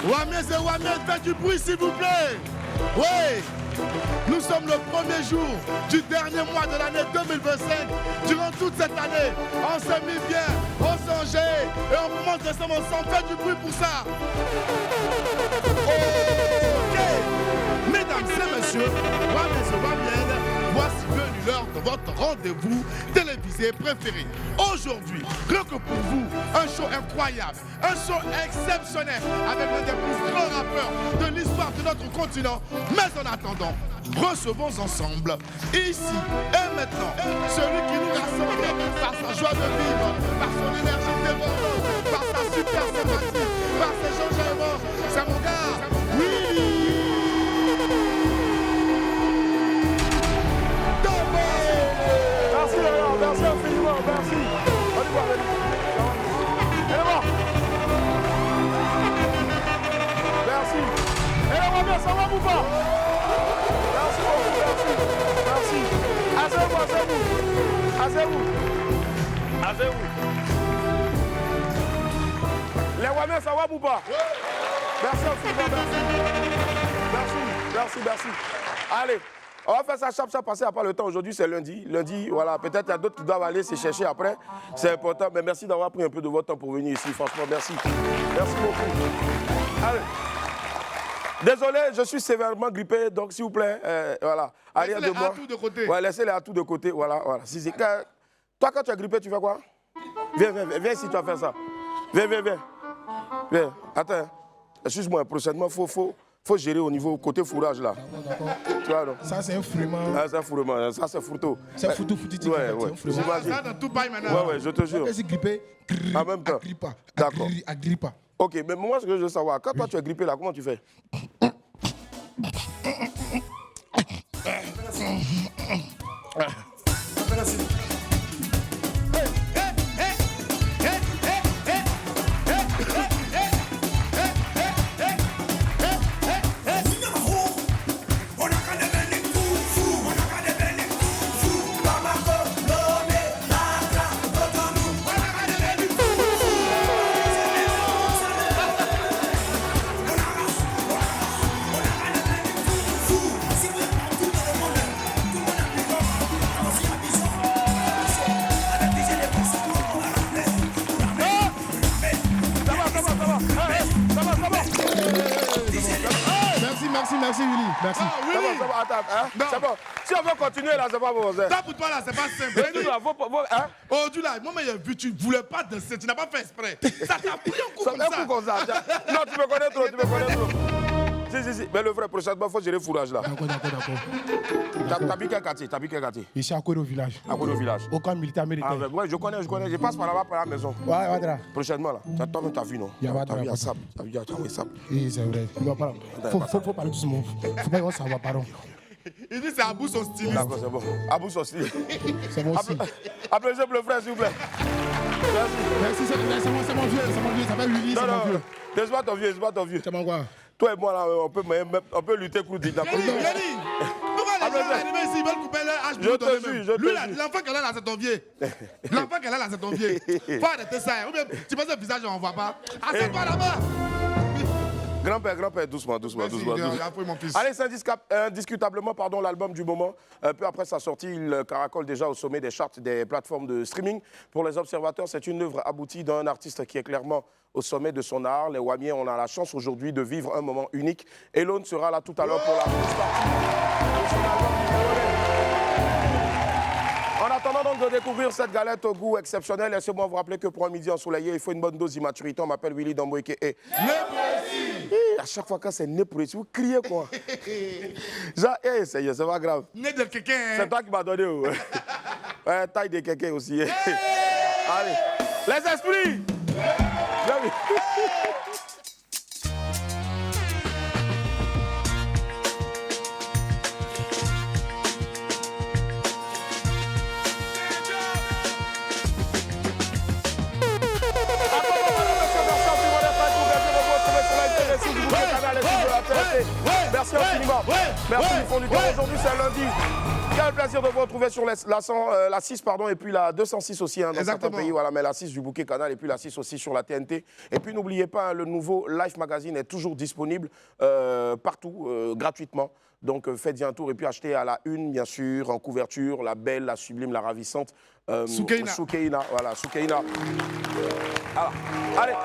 Wamiès et Wamiès, faites du bruit s'il vous plaît. Oui. Nous sommes le premier jour du dernier mois de l'année 2025. Durant toute cette année, on s'est mis bien, on s'est enjaillé et on commence décembre ensemble. Faites du bruit pour ça. Ok. Mesdames et messieurs, Wamiès et Wamiès, voici venu l'heure de votre rendez-vous télévisé préféré. Aujourd'hui, rien que pour vous, un show incroyable, un show exceptionnel avec l'un des plus grands rappeurs de l'histoire de notre continent. Mais en attendant, recevons ensemble, ici et maintenant, celui qui nous rassemble par sa joie de vivre, par son énergie débordante, par sa super sympathie, par ses changements. C'est mon gars, Willy. Merci Laurent, merci infiniment, merci. On y va, allez. Merci. Et là, Wamiès, ça va ou pas? Merci beaucoup, merci. Merci. Asseyez-vous. Les Wamiès, ça va ou pas? Merci infiniment, merci. Allez. On va faire ça chap parce qu'il n'y a pas le temps. Aujourd'hui, c'est lundi. Lundi, voilà, peut-être il y a d'autres qui doivent aller se chercher après. C'est important. Mais merci d'avoir pris un peu de votre temps pour venir ici. Franchement, merci. Merci beaucoup. Allez. Désolé, je suis sévèrement grippé. Donc, s'il vous plaît, voilà. Arrière de moi. Laissez-les à tout de côté. Ouais, laissez-les à tout de côté. Voilà. Toi, quand tu es grippé, tu fais quoi? Viens ici, tu vas faire ça. Viens. Attends. Excuse-moi, prochainement, faut gérer au niveau côté fourrage là. D'accord. Tu vois, donc. Ça, c'est un frument. Ah, c'est un fourrement, ça c'est fourteau. C'est foutu. Ouais. Ça dans tout paille maintenant. Ouais, je te jure. C'est grippé. En même temps. D'accord. Agrippa. Ok, mais moi, ce que je veux savoir, quand toi tu es grippé là, comment tu fais? Merci Willy. Merci. Ah, oui. Ça va, attends, hein? C'est bon. Si on veut continuer là, c'est pas bon. Ça pour toi là, c'est pas simple. Hein? Aujourd'hui là, moi j'ai vu, tu voulais pas danser, tu n'as pas fait exprès. Ça t'a pris un coup comme ça. Un coup comme ça. Non, tu me connais trop, Si. Mais le vrai, prochainement, il faut gérer le fourrage là. D'accord. T'as vu quel quartier? Ici à côté au village. À côté au village. Au camp militaire militaire. Ah, ouais, je connais. Je passe par là-bas, par la maison. Ouais, Wadra. Prochainement là. Toi-même, t'as vu, non? Il y a T'as vu, il y a sable. T'as vu, il y a sable. Oui, c'est vrai. Faut parler doucement. Faut pas qu'on s'en va, pardon. Il dit c'est Abou son styliste. D'accord, c'est bon. Abou son styliste. C'est bon aussi. Applaudissez pour le frère, s'il vous plaît. Merci, c'est mon vieux, ça s'appelle Willy, c'est mon vieux. C'est pas ton vieux. C'est mon quoi? Toi et moi, là, on peut lutter contre des Pourquoi les gens arrivent ici, ils veulent couper leur hache pour donner même. Lui, l'enfant qu'elle a là, c'est ton vieux. L'enfant qu'elle a là, c'est ton vieux. Faut arrêter ça. Ou bien, tu penses que le visage, on ne voit pas. Assieds-toi là-bas. Grand-père, doucement. Mon fils. Allez, c'est indiscutablement l'album du moment. Peu après sa sortie, il caracole déjà au sommet des charts des plateformes de streaming. Pour les observateurs, c'est une œuvre aboutie d'un artiste qui est clairement au sommet de son art. Les Wamiens, on a la chance aujourd'hui de vivre un moment unique. Elone sera là tout à l'heure pour la première partie de son album. En attendant donc de découvrir cette galette au goût exceptionnel, laissez-moi vous rappeler que pour un midi ensoleillé, il faut une bonne dose d'immaturité. On m'appelle Willy Damboyke et à chaque fois que c'est né pour ici, vous criez quoi? Genre, c'est pas grave. Né de quelqu'un. C'est toi qui m'as donné. Ouais, taille de quelqu'un aussi. Allez, les esprits. TNT. Merci infiniment. Merci du fond du cœur. Aujourd'hui, c'est lundi. Quel plaisir de vous retrouver sur la 6 pardon, et puis la 206 aussi dans certains pays. Voilà, mais la 6 du bouquet canal et puis la 6 aussi sur la TNT. Et puis n'oubliez pas, le nouveau Life Magazine est toujours disponible partout, gratuitement. Donc faites-y un tour et puis achetez à la une, bien sûr, en couverture, la belle, la sublime, la ravissante. Soukeina. Voilà, Soukeina. Alors, allez,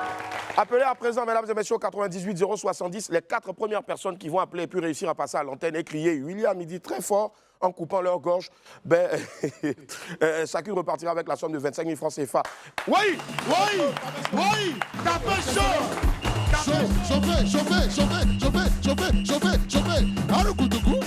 appelez à présent, mesdames et messieurs, 98 070, les 4 premières personnes qui vont appeler et puis réussir à passer à l'antenne et crier William, il dit très fort en coupant leur gorge. Ben, chacun repartira avec la somme de 25 000 francs CFA. Oui, t'as pas chaud. Chauffez. Arukutuku.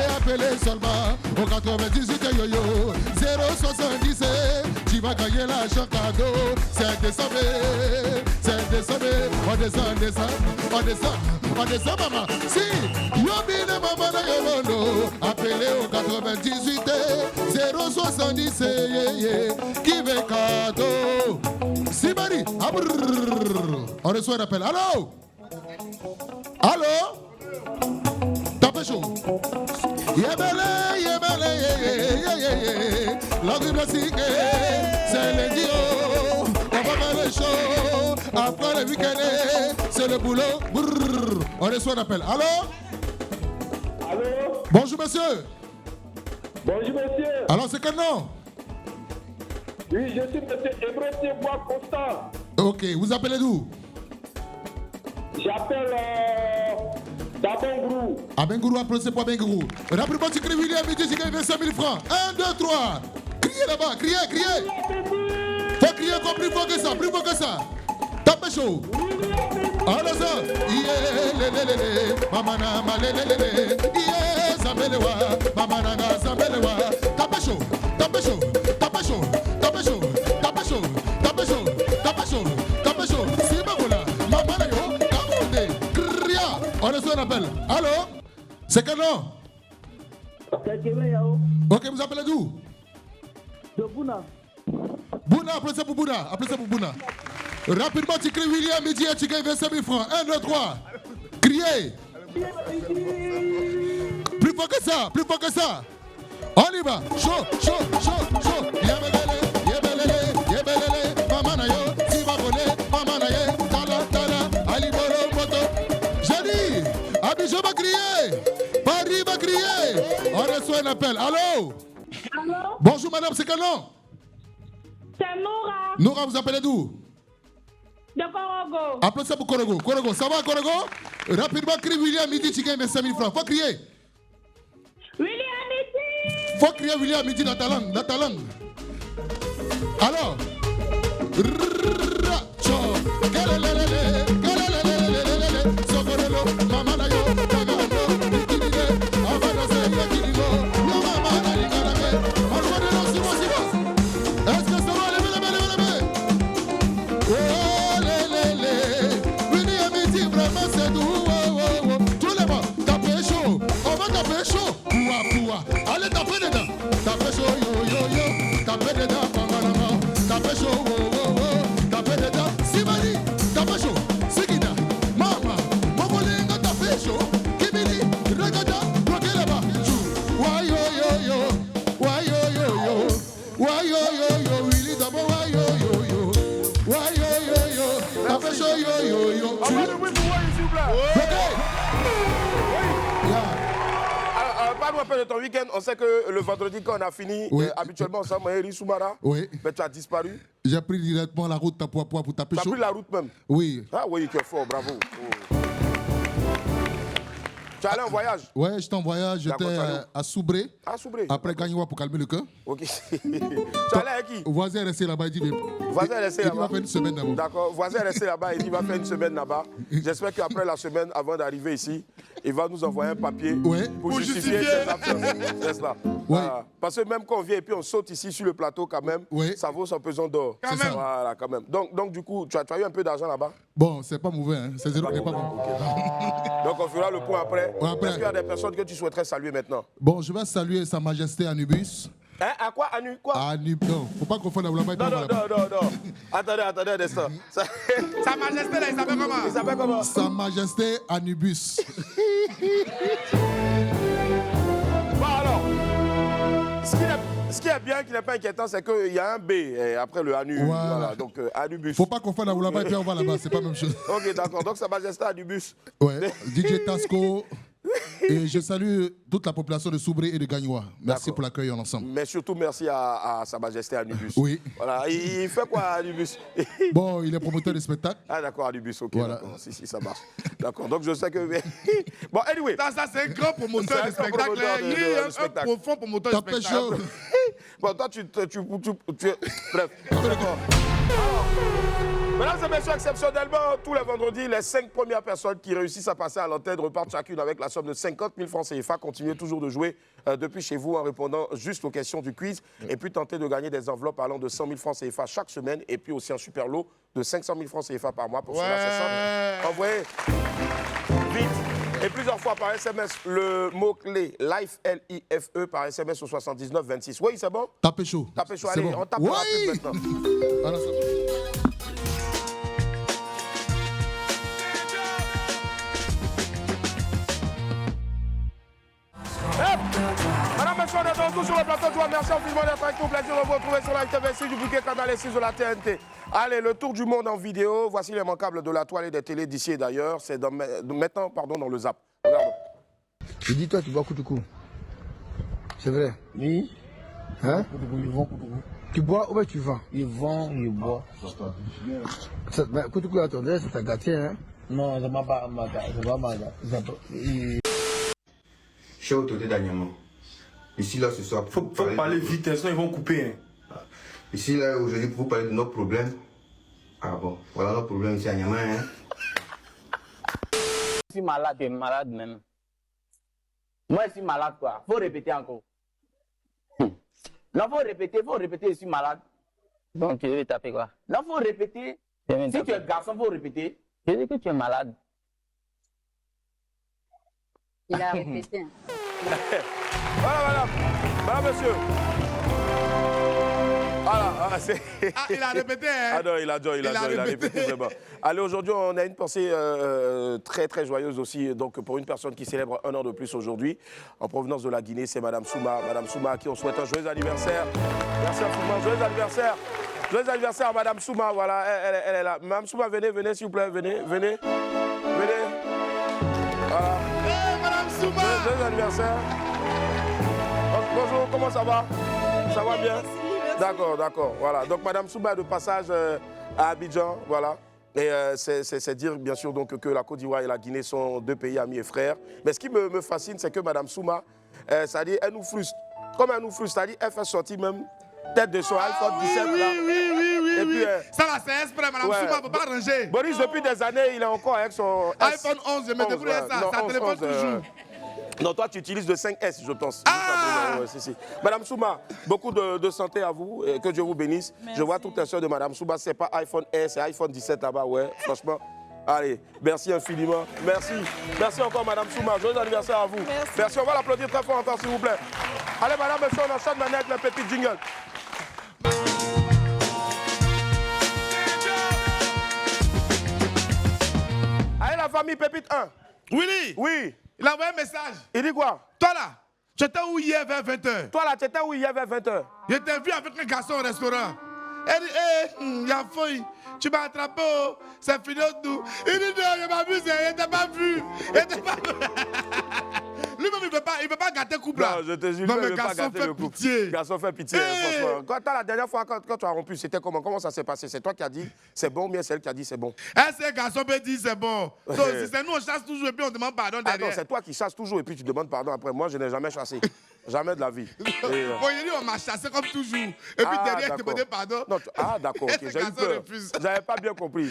Appelez seulement au 98 yo 070. Tu vas gagner l'argent cadeau. C'est décembre. On descend, maman. Si, yobine maman na yobono. Appelez au 98 070. Qui veut cadeau? Si, Marie. On reçoit un appel. Allô? Tapez chaud. Yébélé. L'angle classique, c'est lundi. On va faire le show. Après le week-end, c'est le boulot. On reçoit un appel. Allô? Bonjour, monsieur. Bonjour, monsieur. Alors, c'est quel nom? Oui, je suis monsieur Hébreu Bois Constant. Ok, vous appelez d'où? J'appelle d'Abengourou. Abengourou, applaudissez pour Abengourou. Rapidement, tu cries William, il dit qu'il gagne 25 000 francs. 1, 2, 3. Criez là-bas, criez. Faut crier encore plus fort que ça. Tapez chaud. Alors ça. Mamana malelele. Zambelewa. Mamana zambelewa. Tapez chaud. On reçoit un appel. Allô? C'est quel nom? Ok, vous appelez d'où? De Bouna. Bouna, appelez-ça pour Bouna. Rapidement, tu cries William, il dit tu gagnes 25 000 francs. 1, 2, 3. Criez. Plus fort que ça. On y va. Chaud. Yebelele. Maman na yo. Si va voler. Maman na ye. Tala. Ali bolo moto. J'ai dit. Abidjan va crier. Paris va crier. On reçoit un appel. Allô? Bonjour madame, c'est quel nom? C'est Noura. Noura, vous appelez d'où? De Korogo. Appelez ça pour Korogo. Korogo, ça va Korogo? Rapidement, crie William, midi, tu gagnes 25 000 francs. Faut crier. William Midi. Faut crier William, midi dans ta langue. Alors. Allez, tapez dedans. Tapez chaud, yo. Tapez dedans, tapez chaud, tapez dedans. Simani, tapez chaud. Sigida, mama, mokolinga, tapez chaud. Kibili, regada, bloquez là-bas. Wayo, Willy d'abord, wayo. Tapez chaud, yo. On va le bruit pour voir ici, s'il vous plaît. Parle-moi un peu de ton week-end. On sait que le vendredi, quand on a fini, habituellement, on s'en Eri Soumara. Oui. Mais tu as disparu. J'ai pris directement la route pour taper chaud. Tu as pris la route même? Oui. Ah oui, tu es fort, bravo. Tu es allé en voyage? Ouais, j'étais en voyage, j'étais à Soubré. À Soubré. Après Gagnoua pour calmer le cœur. Ok. Tu es allé avec qui? Voisin est resté là-bas, il dit voisin est resté là-bas. Il va faire une semaine là-bas. D'accord, voisin est resté là-bas, il dit il va faire une semaine là-bas. J'espère qu'après la semaine, avant d'arriver ici, il va nous envoyer un papier pour justifier ses absences. C'est cela. Parce que même quand on vient et puis on saute ici sur le plateau quand même, ça vaut son pesant d'or. C'est ça. Voilà, quand même. Donc du coup, tu as eu un peu d'argent là-bas? Bon, c'est pas mauvais, hein. C'est zéro qui est pas bon. Donc on fera le point après. Après. Est-ce qu'il y a des personnes que tu souhaiterais saluer maintenant? Bon, je vais saluer Sa Majesté Anubis. Hein, à quoi? Anu, quoi? Anubis. Non, faut pas confondre la Oulamba et Non. Attendez un instant. Sa Majesté, là, il s'appelle comment? Il s'appelle comment? Sa Majesté Anubis. Bon, alors, ce qui est bien, qui n'est pas inquiétant, c'est qu'il y a un B après le Anu. Voilà. Donc, Anubis. Faut pas confondre la Oulamba et puis on va là-bas, c'est pas la même chose. Ok, d'accord. Donc, Sa Majesté Anubis. Ouais, DJ Tasco. Et je salue toute la population de Soubré et de Gagnois. Merci pour l'accueil en ensemble. Mais surtout, merci à Sa Majesté Anubis. Oui. Voilà. Il fait quoi, Anubis? Bon, il est promoteur de spectacle. Ah, d'accord, Anubis, ok. Voilà. D'accord. Si, ça marche. D'accord. Donc, je sais que. Bon, anyway. Ça c'est un grand promoteur de spectacle. Il est un profond promoteur de Tapez spectacle. chaud. Bon, toi, bref. D'accord. Mesdames et messieurs, exceptionnellement, tous les vendredis, les 5 premières personnes qui réussissent à passer à l'antenne repartent chacune avec la somme de 50 000 francs CFA. Continuez toujours de jouer depuis chez vous en répondant juste aux questions du quiz et puis tentez de gagner des enveloppes allant de 100 000 francs CFA chaque semaine et puis aussi un super lot de 500 000 francs CFA par mois. Pour cela, c'est simple. Envoyez vite et plusieurs fois par SMS le mot-clé LIFE, L-I-F-E, par SMS au 79 26. Oui, c'est bon? Tapez chaud. Tapez chaud, C'est allez, bon. on tape la pub maintenant. Voilà, ça. Madame, monsieur, on est donc sur le plateau de joie. Merci infiniment d'être avec nous. Plaisir de vous retrouver sur la TV6 du bouquet canal 6 de la TNT. Allez, le tour du monde en vidéo. Voici les manquables de la toile et des télés d'ici et d'ailleurs. C'est maintenant dans le zap. Regardons. Je dis, toi, tu bois Koutoukou. C'est vrai? Oui. Hein? Ils vont Koutoukou. Tu bois ou bien tu vends? Ils vont, ils boivent. Koutoukou, attendez, ça t'a gâté, hein? Non, ça m'a pas gâté. Ça m'a gâté. Je suis au total dernièrement. Ici, là, ce soir. Faut parler vite, sinon ils vont couper. Hein. Ici, là, aujourd'hui, pour vous parler de nos problèmes. Ah bon, voilà nos problèmes ici à Niamey. Hein. Je suis malade, tu es malade même. Moi, je suis malade, quoi. Faut répéter encore. Non, faut répéter, je suis malade. Donc, tu veux taper quoi? Non, faut répéter. Si tu es garçon, faut répéter. Je dis que tu es malade. Il a répété. Voilà, monsieur. Voilà, c'est... Ah, il a répété, hein? Ah non, il a répété, c'est bon. Allez, aujourd'hui, on a une pensée très, très joyeuse aussi. Donc, pour une personne qui célèbre 1 an de plus aujourd'hui, en provenance de la Guinée, c'est Madame Souma. Madame Souma, à qui on souhaite un joyeux anniversaire. Merci infiniment, joyeux anniversaire. Joyeux anniversaire à Madame Souma, voilà, elle est là. Madame Souma, venez, s'il vous plaît, venez. Voilà. Hey, Madame Souma! Joyeux anniversaire. Bonjour, comment ça va? Ça va bien? D'accord, voilà. Donc, Madame Souma, de passage à Abidjan, voilà. Et c'est dire, bien sûr, donc, que la Côte d'Ivoire et la Guinée sont 2 pays amis et frères. Mais ce qui me fascine, c'est que Madame Souma, c'est-à-dire, elle nous frustre. Comme elle nous frustre, c'est-à-dire, elle fait sortir même tête de son iPhone 17 là. Oui. Et puis, ça va, c'est exprès, Madame Souma, ne peut pas ranger. Boris, depuis des années, il est encore avec son iPhone 11, je me découvre ça téléphone toujours. Non, toi, tu utilises le 5S, je pense. Ah! Si. Madame Souma, beaucoup de santé à vous et que Dieu vous bénisse. Merci. Je vois toutes les soeurs de Madame Souma, c'est pas iPhone S, c'est iPhone 17 là-bas, ouais, franchement. Allez, merci infiniment. Merci encore, Madame Souma. Joyeux anniversaire à vous. Merci. On va l'applaudir très fort encore, s'il vous plaît. Allez, madame, monsieur, on enchaîne maintenant avec le petit jingle. Allez, la famille Pépite 1. Willy! Oui. Il a envoyé un message. Il dit quoi? Toi là, tu étais où hier vers 20h? Toi là, tu étais où hier vers 20h? Je t'ai vu avec un garçon au restaurant. Elle dit, il y a feuille. Tu m'as attrapé, oh, c'est fini au tout. Il dit, non, il m'a vu, il t'a pas vu. Lui-même, il ne veut pas gâter le couple là. Non, je te jure, non, il mais veut pas gâter le couple. Pitié. Garçon fait pitié, franchement. Quand la dernière fois, quand tu as rompu, c'était comment? Comment ça s'est passé? C'est toi qui as dit c'est bon ou bien c'est elle qui a dit c'est bon? C'est un garçon peut dire c'est bon. C'est nous, on chasse toujours et puis on demande pardon derrière. Ah non, c'est toi qui chasses toujours et puis tu demandes pardon après. Moi, je n'ai jamais chassé. Jamais de la vie. Bon, il dit on m'a chassé comme toujours. Et puis derrière, tu demandais pardon. Non, d'accord, ok. J'ai eu peur. J'avais pas bien compris.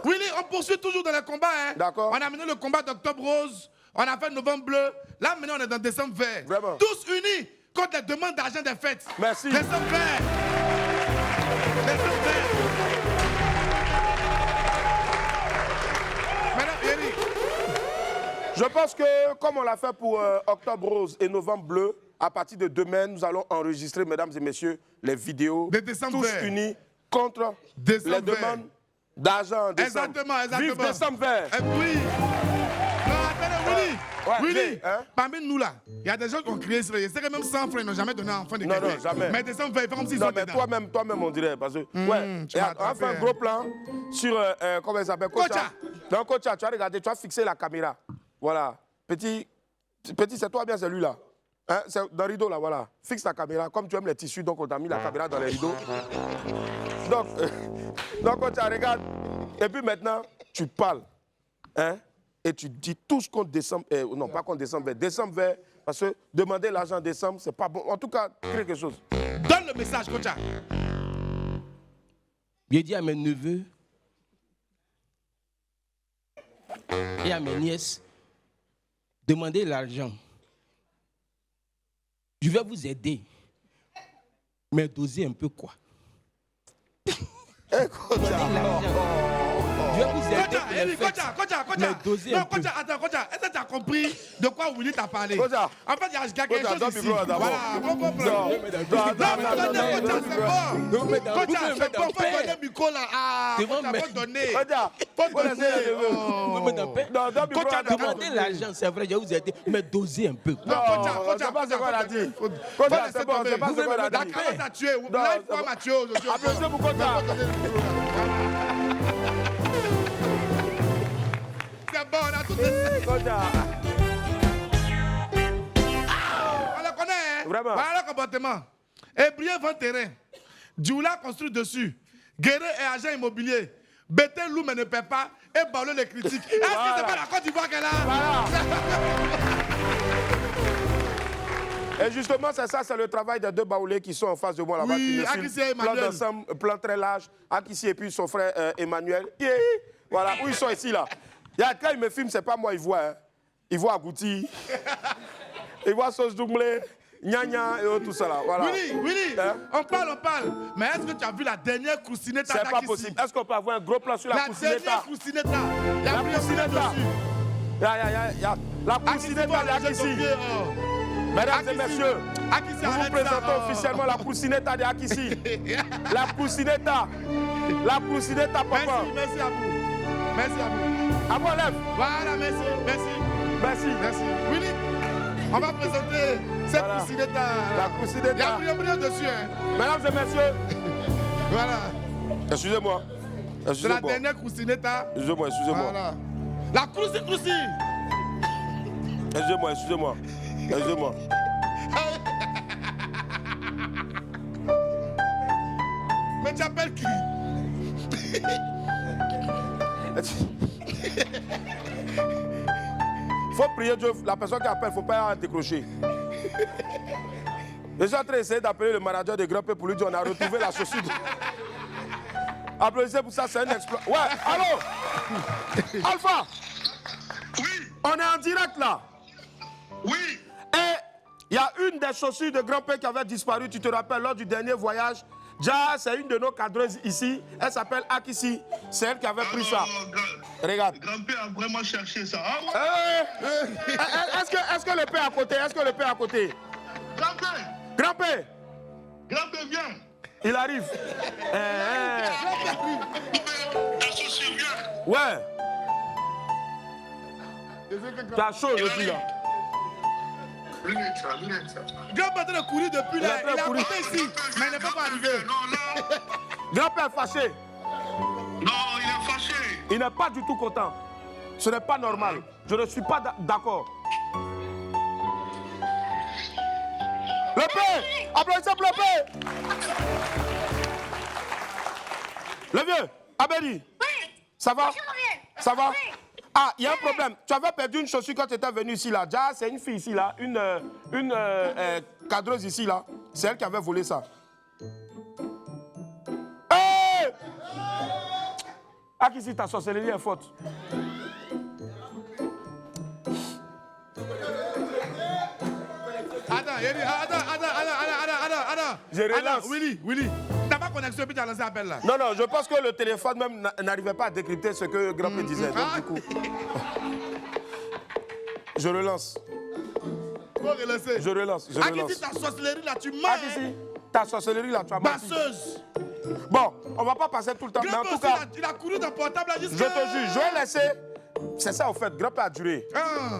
Willy, on poursuit toujours dans les combats. Hein. D'accord. On a mené le combat d'Octobre Rose. On a fait Novembre Bleu. Là, maintenant, on est dans Décembre Vert. Vraiment. Tous unis contre les demandes d'argent des fêtes. Merci. Décembre Vert. Décembre Vert. Madame Yeri, Je pense que, comme on l'a fait pour Octobre Rose et Novembre Bleu, à partir de demain, nous allons enregistrer, mesdames et messieurs, les vidéos tous unis contre les demandes d'argent en décembre. Exactement. Vive décembre vert. Oui. Non, attendez, Willy. Ouais, Willy, hein? Parmi nous là, il y a des gens qui ont créé ça. C'est que même 100 francs, ils n'ont jamais donné à un enfant de Non, créer. non, jamais. Mais décembre vert, comme s'ils Non, sont mais dedans. toi-même, on dirait. Parce que, ouais, tu et m'as on va faire un attrapé, gros plan sur, comment il s'appelle? Kocha. Non, Kocha, tu as regardé, tu as fixé la caméra. Voilà. Petit, c'est toi bien celui-là. Hein, c'est dans le rideau là, voilà. Fixe ta caméra. Comme tu aimes les tissus, donc on t'a mis la caméra dans les rideaux. Donc Kocha, regarde. Et puis maintenant, tu parles. Hein? Et tu dis tout ce contre décembre. Non, pas contre décembre vert. Décembre vert, parce que demander l'argent en décembre, c'est pas bon. En tout cas, crée quelque chose. Donne le message, Kocha. J'ai dit à mes neveux et à mes nièces, demandez l'argent. Je vais vous aider. Mais doser un peu quoi? Kocha. Je vais vous aider. Kocha. Mais doser un peu. Kocha, attends, Kocha. Est-ce que tu as compris de quoi Willy t'a parlé? Kocha. En fait, il y a quelque chose ici. Voilà, on comprend. Non, mais Kocha, c'est bon. Faut donner le micro là. Ah, Kocha, faut donner. Kocha, demandez l'argent, c'est vrai, je vais vous aider. Mais doser un peu. Non, Kocha, c'est pas ce qu'on a dit. Kocha, c'est bon, c'est pas ce qu'on a dit. La carotte a tué. Là, il faut m'a tué aujourd'hui. Applaudissez pour Kocha. C'est bon, on a tout essayé. Kocha. On le connaît, hein? Vraiment. Voilà le comportement. Ébrié vend terrain. Djoula construit dessus. Guéré est agent immobilier. Bété loue mais ne paie pas. Et Baolo les critiques. Est-ce que c'est pas la Côte d'Ivoire qu'elle a? Voilà. Et justement, c'est ça, c'est le travail des deux Baoulés qui sont en face de moi là-bas. Oui, qui Akissi et Emmanuel. Plan très large. Akissi et puis son frère Emmanuel. Yeah. Voilà, où ils sont ici là. Quand ils me filment, c'est pas moi, ils voient. Hein. Ils voient Agouti. Ils voient Sauce Doublé, Nya et tout ça là. Voilà. Willy, hein? On parle. Mais est-ce que tu as vu la dernière croustinetta d'Akissi? C'est pas possible. Est-ce qu'on peut avoir un gros plan sur la croustinetta? La dernière croustinetta. La croustinetta. La croustinetta d'Akissi. Mesdames et messieurs, nous vous présentons officiellement la croustinetta d'Akissi. La croustinetta. La croustinetta, papa. Merci à vous. Merci à vous. À moi, lève. Voilà, merci. Willy, on va présenter cette croustinetta. La croustinetta. Il y a brillant dessus. Hein. Mesdames et messieurs. Voilà. Excusez-moi. C'est la dernière croustinetta. Excusez-moi. Voilà. La croussi. Excusez-moi. Mais tu appelles qui? Faut prier Dieu. La personne qui appelle, il ne faut pas décrocher. Je suis en train d'essayer d'appeler le manager de Grand P pour lui dire on a retrouvé la chaussure. Applaudissez pour ça, c'est un exploit. Ouais, allô? Alpha? Oui. On est en direct là. Oui. Et il y a une des chaussures de Grand P qui avait disparu, tu te rappelles, lors du dernier voyage. Ja, c'est une de nos cadreuses ici. Elle s'appelle Akissi. C'est elle qui avait pris ça. Regarde. Grand P a vraiment cherché ça. Ah ouais? Est-ce que le P est à côté? Grand P, viens. il arrive. Ta chaussure, viens. Ouais. T'as chaud, je dis là. Grand P a couru depuis là. Il a couru ici, mais il n'est pas arrivé. Grand P est fâché. Non, il est fâché. Il n'est pas du tout content. Ce n'est pas normal. Je ne suis pas d'accord. Le P! Applaudissez pour le P! Le vieux, Abedi. Oui. Ça va? Ça va? Oui. Ah, il y a un problème. Tu avais perdu une chaussure quand tu étais venu ici là. Ja, c'est une fille ici là, une cadreuse ici là. C'est elle qui avait volé ça. Hey! Ah, qu'ici ta sorcellerie est forte. Attends. Je relance. Willy. T'as pas connexion et puis tu as lancé l'appel là. Non, je pense que le téléphone même n'arrivait pas à décrypter ce que Grand P disait. Donc, du coup. Je relance. Faut relancer. Je relance. Je relance. Akissi, ta sorcellerie là, tu mens. Akissi, ta sorcellerie là, tu as menti. Basseuse. Bon, on va pas passer tout le temps. Mais en tout cas, il a couru ton portable là jusqu'à... je te jure, je vais laisser. C'est ça, au fait, Grand Père a duré.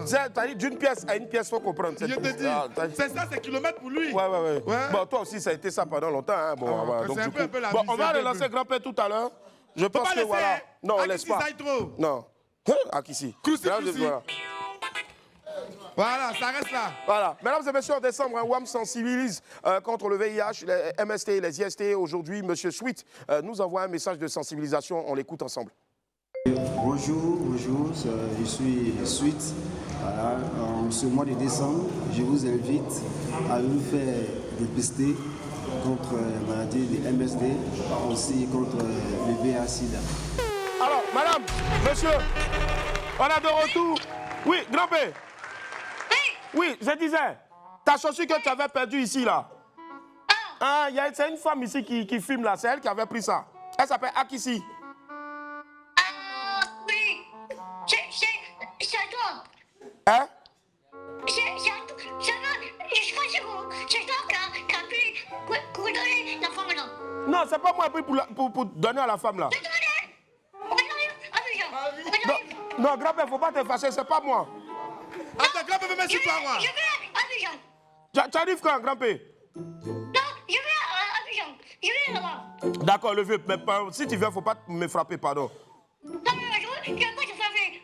C'est-à-dire d'une pièce à une pièce, il faut comprendre. Je te dis, c'est ça, c'est kilomètres pour lui. Ouais. Bon, toi aussi, ça a été ça pendant longtemps. Hein. Bon, voilà. Donc, c'est un peu la bon, vie, on va relancer Grand Père tout à l'heure. Je pense que voilà. Non, on laisse pas. Trop. Non. Akissi. Voilà, ça reste là. Voilà. Mesdames et messieurs, en décembre, WAM sensibilise contre le VIH, les MST et les IST. Aujourd'hui, M. Sweet nous envoie un message de sensibilisation. On l'écoute ensemble. Bonjour, je suis Sweet. Voilà. En ce mois de décembre, je vous invite à nous faire dépister contre la maladie des MSD, aussi contre le VIH-Sida. Alors, madame, monsieur, on a de retour. Oui, grand-père. Oui, je disais, ta chaussure que tu avais perdue ici, là. C'est une femme ici qui filme là, c'est elle qui avait pris ça. Elle s'appelle Akissi. Oui, c'est toi. Hein? C'est toi. Je crois que c'est toi qui a pris pour donner la femme là. Non, c'est pas moi qui ai pris pour donner à la femme là. Non, grand-père, faut pas te fâcher, c'est pas moi. Attends, grand-père, me mets sur toi, moi. Je vais à Abidjan. Tu arrives quand, grand-père? Non, je vais à Abidjan. Je vais là-bas. D'accord, le vieux, mais si tu viens, faut pas me frapper, pardon. Non, je ne vais pas te frapper.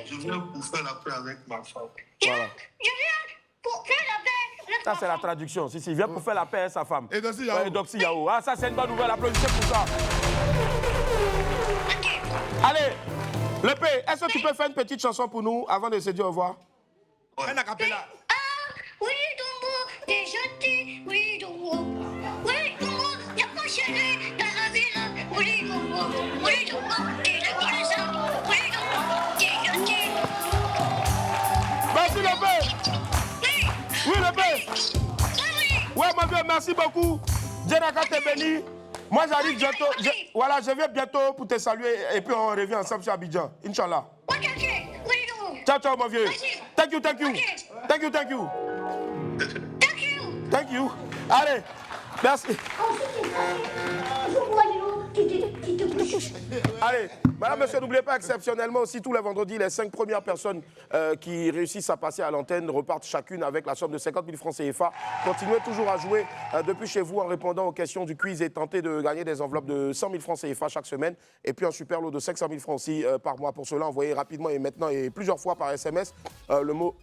Je viens pour faire la paix avec ma femme. Voilà. Je viens pour faire la paix avec Ça, ma c'est la traduction. Si, il vient pour faire la paix avec sa femme. Et Doxy Yao. Ouais, Doxy Yao. Ah, ça, c'est une bonne nouvelle. Applaudissez pour ça. Allez, le P, est-ce que tu peux faire une petite chanson pour nous avant de se dire au revoir? Un acapella. Oui, Dombo, t'es gentil. Oui, Dombo. Oui, Dombo, y'a pas chéri dans la ville. Oui, Dombo. Oui, Dombo, t'es reconnaissant. Oui, Dombo, t'es gentil. Merci, le P. Oui, le P. Ouais, mon vieux, merci beaucoup. Dieu n'a qu'à te bénir. Moi, j'arrive bientôt. Voilà, je viens bientôt pour te saluer et puis on revient ensemble sur Abidjan. Inch'Allah. Ciao, ciao, mon vieux. Thank you. Thank you. Allez, merci. Allez, madame, monsieur, n'oubliez pas exceptionnellement aussi tous les vendredis, les 5 premières personnes qui réussissent à passer à l'antenne repartent chacune avec la somme de 50 000 francs CFA. Continuez toujours à jouer depuis chez vous en répondant aux questions du quiz et tentez de gagner des enveloppes de 100 000 francs CFA chaque semaine et puis un super lot de 500 000 francs aussi par mois. Pour cela, envoyez rapidement et maintenant et plusieurs fois par SMS le mot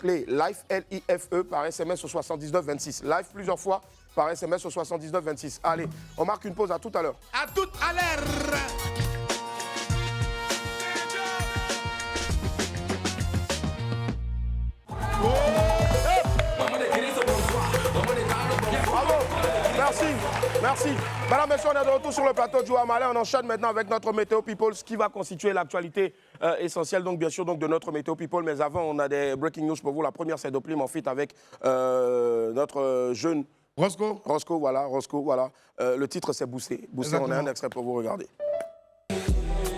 clé LIFE, L-I-F-E par SMS au 79 26. Live plusieurs fois par SMS au 79 26. Allez, on marque une pause, à tout à l'heure. À tout à l'heure. Merci. Madame, messieurs, on est de retour sur le plateau du Wamalais. On enchaîne maintenant avec notre Météo People, ce qui va constituer l'actualité essentielle, donc bien sûr, donc, de notre Météo People. Mais avant, on a des breaking news pour vous. La première, c'est Doplim en fit avec notre jeune Roscoe. Roscoe, voilà. Le titre, c'est Booster. Booster, on a un extrait pour vous, regardez.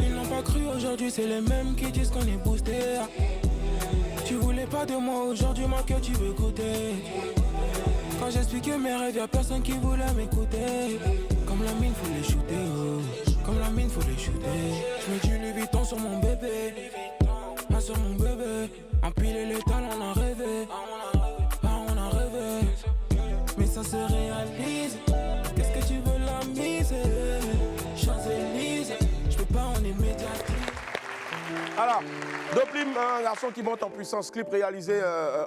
Ils n'ont pas cru aujourd'hui, c'est les mêmes qui disent qu'on est boosté. Tu voulais pas de moi aujourd'hui, moi que tu veux goûter. Quand j'expliquais mes rêves, y'a personne qui voulait m'écouter. Comme la mine, faut les shooter, oh. Comme la mine, faut les shooter. Je mets du Louis Vuitton sur mon bébé. Ah, sur mon bébé. Empiler les talents, on a rêvé. Ah, on a rêvé. Mais ça se réalise. Qu'est-ce que tu veux la mise? Champs-Élysées. Je peux pas, on est médiatique. Alors, Doplim, un garçon qui monte en puissance, clip réalisé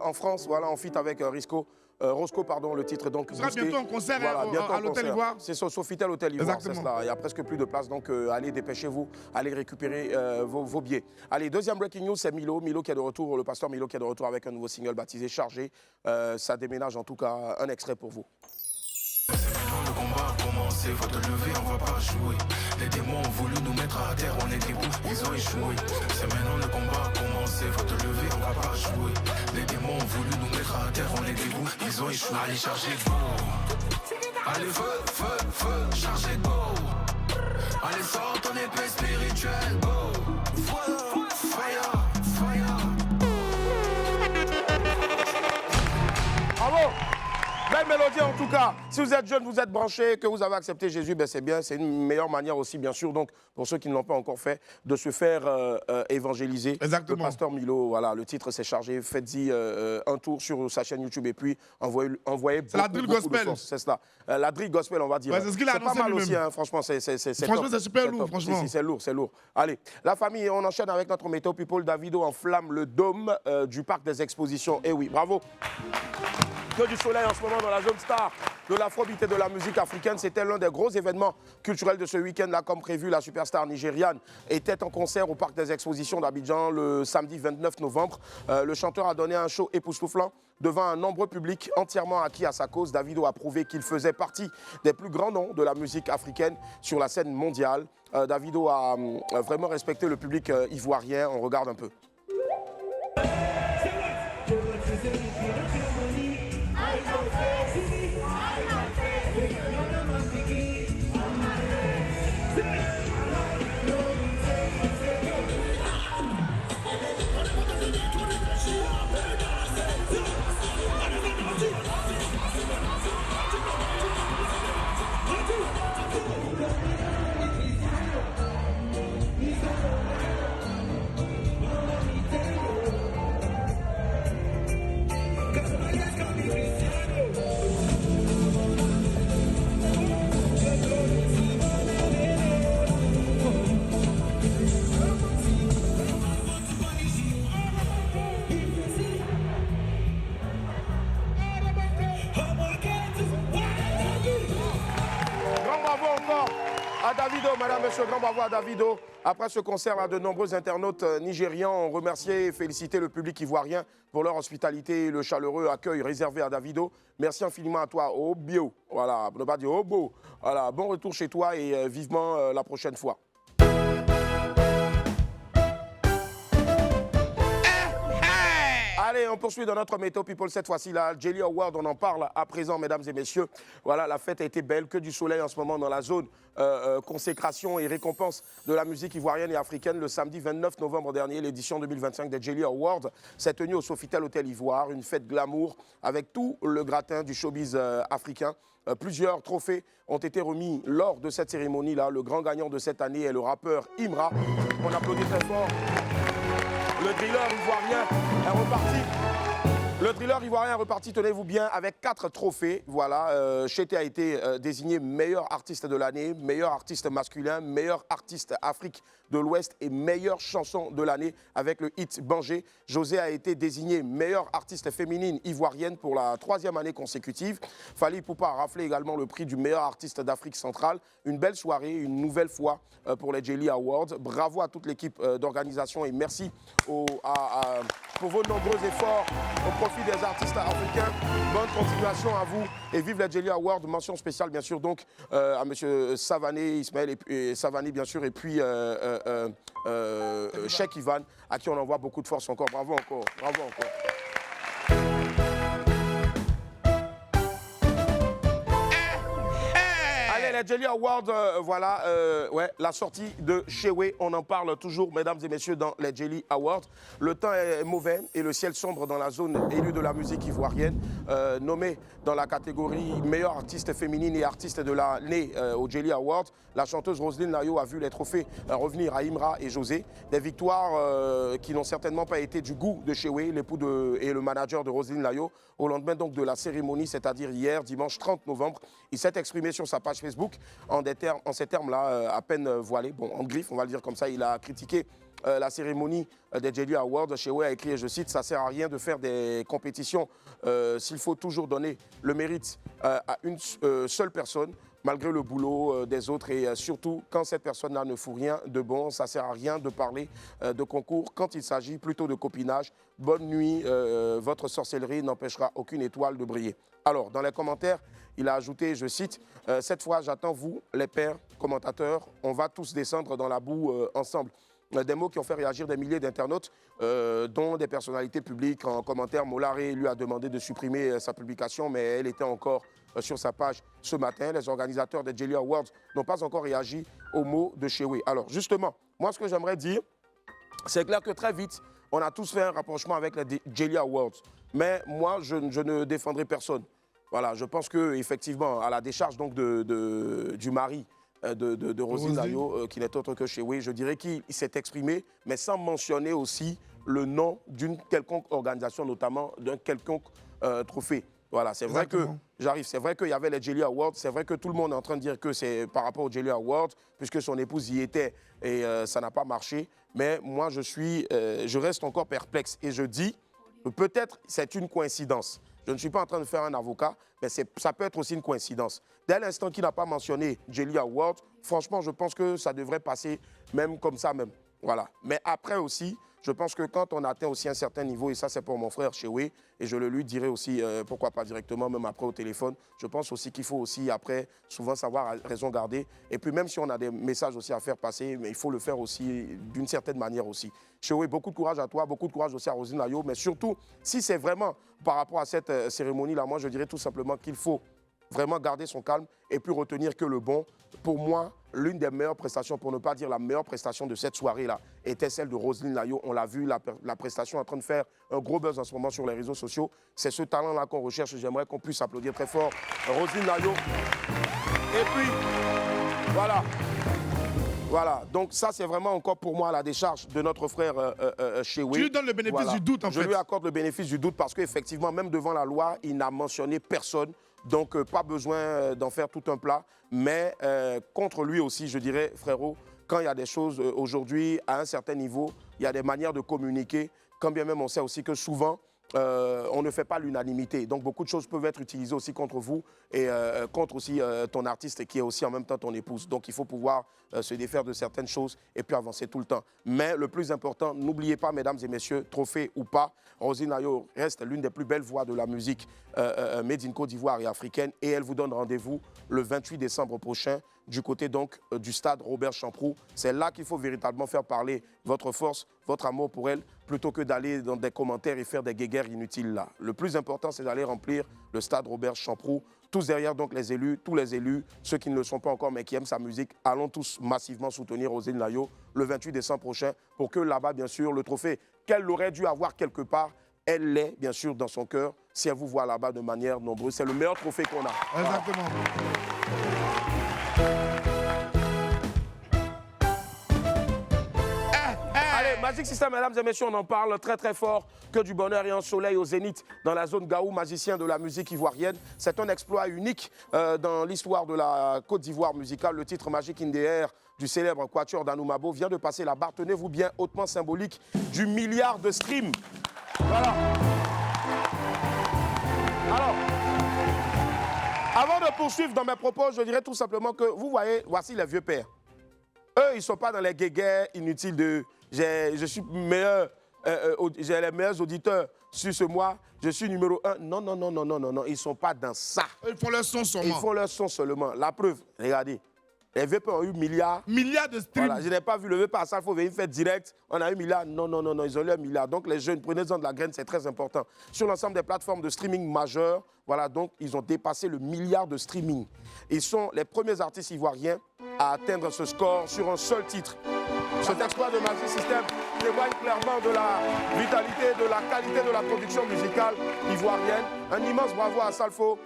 en France, voilà, en feat avec Roscoe, pardon, le titre donc. Ce sera bientôt en concert à l'Hôtel Ivoire. C'est Sofitel Hôtel Ivoire, c'est cela. Il n'y a presque plus de place, donc allez, dépêchez-vous, allez récupérer vos billets. Allez, deuxième breaking news, c'est Milo qui est de retour, le pasteur Milo qui est de retour avec un nouveau single baptisé Chargé. Ça déménage en tout cas, un extrait pour vous. Le combat a commencé, faut te lever, on va pas jouer. Les démons ont voulu nous mettre à terre, on est debout, ils ont échoué. C'est maintenant le combat a commencé, faut te lever, on va pas jouer. Les démons ont voulu nous mettre à terre, on est debout, ils ont échoué. Allez, chargez go. Allez, feu, chargez go. Allez, sors ton épée spirituelle, go. Fire. Belle mélodie en tout cas. Si vous êtes jeune, vous êtes branché, que vous avez accepté Jésus, ben c'est bien. C'est une meilleure manière aussi, bien sûr, donc pour ceux qui ne l'ont pas encore fait, de se faire évangéliser. Exactement. Le pasteur Milo, voilà, le titre s'est chargé. Faites-y un tour sur sa chaîne YouTube et puis envoyez c'est la drill gospel. C'est cela. La drill gospel, on va dire. Ouais, c'est ce qu'il a annoncé pas mal lui-même. aussi, hein, franchement. Franchement, c'est super lourd, franchement. Si, c'est lourd, c'est lourd. Allez, la famille, on enchaîne avec notre météo people. Davido enflamme le dôme du parc des expositions. Eh oui, bravo. Que du soleil en ce moment dans la zone star de l'afrobeat et de la musique africaine. C'était l'un des gros événements culturels de ce week-end-là. Comme prévu, la superstar nigériane était en concert au parc des expositions d'Abidjan le samedi 29 novembre. Le chanteur a donné un show époustouflant devant un nombreux public entièrement acquis à sa cause. Davido a prouvé qu'il faisait partie des plus grands noms de la musique africaine sur la scène mondiale. Davido a vraiment respecté le public ivoirien. On regarde un peu. À Davido, madame, monsieur, grand bravo à Davido. Après ce concert, de nombreux internautes nigérians ont remercié et félicité le public ivoirien pour leur hospitalité et le chaleureux accueil réservé à Davido. Merci infiniment à toi, Obio. Voilà, pour ne pas dire Obo. Voilà, bon retour chez toi et vivement la prochaine fois. Allez, on poursuit dans notre météo people cette fois-ci. La Jelly Award, on en parle à présent, mesdames et messieurs. Voilà, la fête a été belle, que du soleil en ce moment dans la zone consécration et récompense de la musique ivoirienne et africaine. Le samedi 29 novembre dernier, l'édition 2025 des Jelly Awards s'est tenue au Sofitel Hôtel Ivoire. Une fête glamour avec tout le gratin du showbiz africain. Plusieurs trophées ont été remis lors de cette cérémonie-là. Le grand gagnant de cette année est le rappeur Imra. On applaudit très fort. Le driller ivoirien est reparti. Le driller ivoirien est reparti, tenez-vous bien, avec 4 trophées. Voilà, Chété a été désigné meilleur artiste de l'année, meilleur artiste masculin, meilleur artiste Afrique de l'Ouest et meilleure chanson de l'année avec le hit Bangé. José a été désignée meilleure artiste féminine ivoirienne pour la 3e année consécutive. Fally Ipupa a raflé également le prix du meilleur artiste d'Afrique centrale. Une belle soirée, une nouvelle fois pour les Jelly Awards. Bravo à toute l'équipe d'organisation et merci pour vos nombreux efforts au profit des artistes africains. Bonne continuation à vous et vive les Jelly Awards. Mention spéciale bien sûr donc à M. Savané, Ismaël et Savané bien sûr et puis Cheikh Ivan à qui on envoie beaucoup de force encore. Bravo encore, bravo encore. Les Jelly Awards, voilà, ouais, la sortie de Shewe, on en parle toujours, mesdames et messieurs, dans les Jelly Awards. Le temps est mauvais et le ciel sombre dans la zone élue de la musique ivoirienne. Nommée dans la catégorie meilleure artiste féminine et artiste de l'année aux Jelly Awards, la chanteuse Roselyne Layo a vu les trophées revenir à Imra et José. Des victoires qui n'ont certainement pas été du goût de Shewe, l'époux et le manager de Roselyne Layo. Au lendemain donc de la cérémonie, c'est-à-dire hier, dimanche 30 novembre, il s'est exprimé sur sa page Facebook en ces termes-là, à peine voilés, bon, en griffe, on va le dire comme ça. Il a critiqué la cérémonie des Jelly Awards. Shewe a écrit, et je cite, « Ça ne sert à rien de faire des compétitions s'il faut toujours donner le mérite à une seule personne, malgré le boulot des autres et surtout quand cette personne-là ne fout rien de bon. Ça ne sert à rien de parler de concours quand il s'agit plutôt de copinage. Bonne nuit, votre sorcellerie n'empêchera aucune étoile de briller. » Alors, dans les commentaires, il a ajouté, je cite, « Cette fois, j'attends vous, les pairs commentateurs. On va tous descendre dans la boue ensemble. » Des mots qui ont fait réagir des milliers d'internautes, dont des personnalités publiques. En commentaire, Molaré lui a demandé de supprimer sa publication, mais elle était encore sur sa page ce matin. Les organisateurs des Jelly Awards n'ont pas encore réagi aux mots de Shewe. Alors, justement, moi, ce que j'aimerais dire, c'est clair que très vite, on a tous fait un rapprochement avec les Jelly Awards. Mais moi, je ne défendrai personne. Voilà, je pense qu'effectivement, à la décharge donc du mari de Roselyne Nayo, qui n'est autre que Chewe, je dirais qu'il s'est exprimé, mais sans mentionner aussi le nom d'une quelconque organisation, notamment d'un quelconque trophée. Voilà, c'est vrai que j'arrive. C'est vrai qu'il y avait les Jelly Awards. C'est vrai que tout le monde est en train de dire que c'est par rapport aux Jelly Awards, puisque son épouse y était et ça n'a pas marché. Mais moi, je reste encore perplexe et je dis, peut-être c'est une coïncidence. Je ne suis pas en train de faire un avocat, mais ça peut être aussi une coïncidence. Dès l'instant qu'il n'a pas mentionné Jelly Awards, franchement, je pense que ça devrait passer même comme ça même. Voilà. Mais après aussi, je pense que quand on atteint aussi un certain niveau, et ça c'est pour mon frère Chewe, et je le lui dirai aussi, pourquoi pas directement, même après au téléphone, je pense aussi qu'il faut aussi après souvent savoir raison garder. Et puis même si on a des messages aussi à faire passer, mais il faut le faire aussi d'une certaine manière aussi. Chewe, beaucoup de courage à toi, beaucoup de courage aussi à Roselyne Nayo, mais surtout, si c'est vraiment par rapport à cette cérémonie-là, moi je dirais tout simplement qu'il faut vraiment garder son calme et puis retenir que le bon, pour moi, l'une des meilleures prestations, pour ne pas dire la meilleure prestation de cette soirée-là, était celle de Roselyne Nayo. On l'a vu, la prestation en train de faire un gros buzz en ce moment sur les réseaux sociaux. C'est ce talent-là qu'on recherche. J'aimerais qu'on puisse applaudir très fort Roselyne Nayo. Et puis, voilà. Voilà, donc ça c'est vraiment encore pour moi la décharge de notre frère Chewe. Tu lui donnes le bénéfice du doute en fait. Je lui accorde le bénéfice du doute parce qu'effectivement, même devant la loi, il n'a mentionné personne. Donc pas besoin d'en faire tout un plat. Mais contre lui aussi, je dirais, frérot, quand il y a des choses aujourd'hui à un certain niveau, il y a des manières de communiquer. Quand bien même on sait aussi que souvent, on ne fait pas l'unanimité. Donc beaucoup de choses peuvent être utilisées aussi contre vous et contre aussi ton artiste qui est aussi en même temps ton épouse. Donc il faut pouvoir se défaire de certaines choses et puis avancer tout le temps. Mais le plus important, n'oubliez pas, mesdames et messieurs, trophée ou pas, Roselyne Nayo reste l'une des plus belles voix de la musique made in Côte d'Ivoire et africaine. Et elle vous donne rendez-vous le 28 décembre prochain du côté donc du stade Robert Champroux. C'est là qu'il faut véritablement faire parler votre force, votre amour pour elle, plutôt que d'aller dans des commentaires et faire des guéguerres inutiles là. Le plus important, c'est d'aller remplir le stade Robert Champroux. Tous derrière donc les élus, tous les élus, ceux qui ne le sont pas encore mais qui aiment sa musique, allons tous massivement soutenir Roselyne Nayo le 28 décembre prochain pour que là-bas, bien sûr, le trophée qu'elle aurait dû avoir quelque part, elle l'est bien sûr dans son cœur si elle vous voit là-bas de manière nombreuse. C'est le meilleur trophée qu'on a. Exactement. Allez, Magic System, mesdames et messieurs, on en parle très très fort. Que du bonheur et un soleil au zénith dans la zone Gaou, magicien de la musique ivoirienne. C'est un exploit unique dans l'histoire de la Côte d'Ivoire musicale. Le titre Magic in the Air du célèbre Quatuor d'Anoumabo vient de passer la barre, tenez-vous bien, hautement symbolique, du milliard de streams. Voilà. Alors, avant de poursuivre dans mes propos, je dirais tout simplement que, vous voyez, voici les vieux pères. Eux, ils ne sont pas dans les guéguerres inutiles de « je suis meilleur, j'ai les meilleurs auditeurs sur ce mois, je suis numéro 1 ». Non, non, non, non, non, non, non, ils ne sont pas dans ça. Ils font leur son seulement. Ils font leur son seulement. La preuve, regardez. Les VP ont eu milliards. Milliards de streams. Voilà, je n'ai pas vu le VP à ça, il faut venir faire direct. On a eu milliards. Non, non, non, non, ils ont eu un milliard. Donc les jeunes, prenez-en de la graine, c'est très important. Sur l'ensemble des plateformes de streaming majeures, voilà, donc ils ont dépassé le milliard de streaming. Ils sont les premiers artistes ivoiriens à atteindre ce score sur un seul titre. Cet exploit de Magic System témoigne clairement de la vitalité, de la qualité de la production musicale ivoirienne. Un immense bravo à Salfo,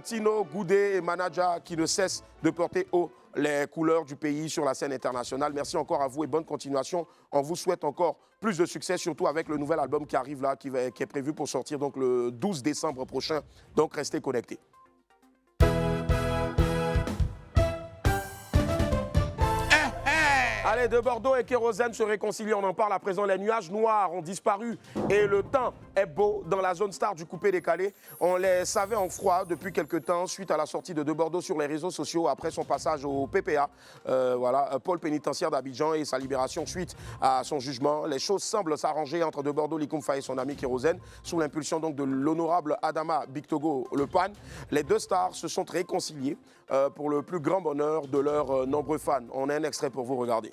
Tino, Goudé et Manaja qui ne cessent de porter haut les couleurs du pays sur la scène internationale. Merci encore à vous et bonne continuation. On vous souhaite encore plus de succès, surtout avec le nouvel album qui arrive là, qui est prévu pour sortir donc le 12 décembre prochain. Donc restez connectés. Allez, de Bordeaux et Kérosène se réconcilient, on en parle à présent. Les nuages noirs ont disparu et le temps est beau dans la zone star du coupé-décalé. On les savait en froid depuis quelques temps suite à la sortie de Bordeaux sur les réseaux sociaux après son passage au PPA, voilà, pôle pénitentiaire d'Abidjan et sa libération suite à son jugement. Les choses semblent s'arranger entre de Bordeaux, Likoumfa et son ami Kérosène sous l'impulsion donc de l'honorable Adama Bictogo Le Pan. Les deux stars se sont réconciliés pour le plus grand bonheur de leurs nombreux fans. On a un extrait pour vous regarder.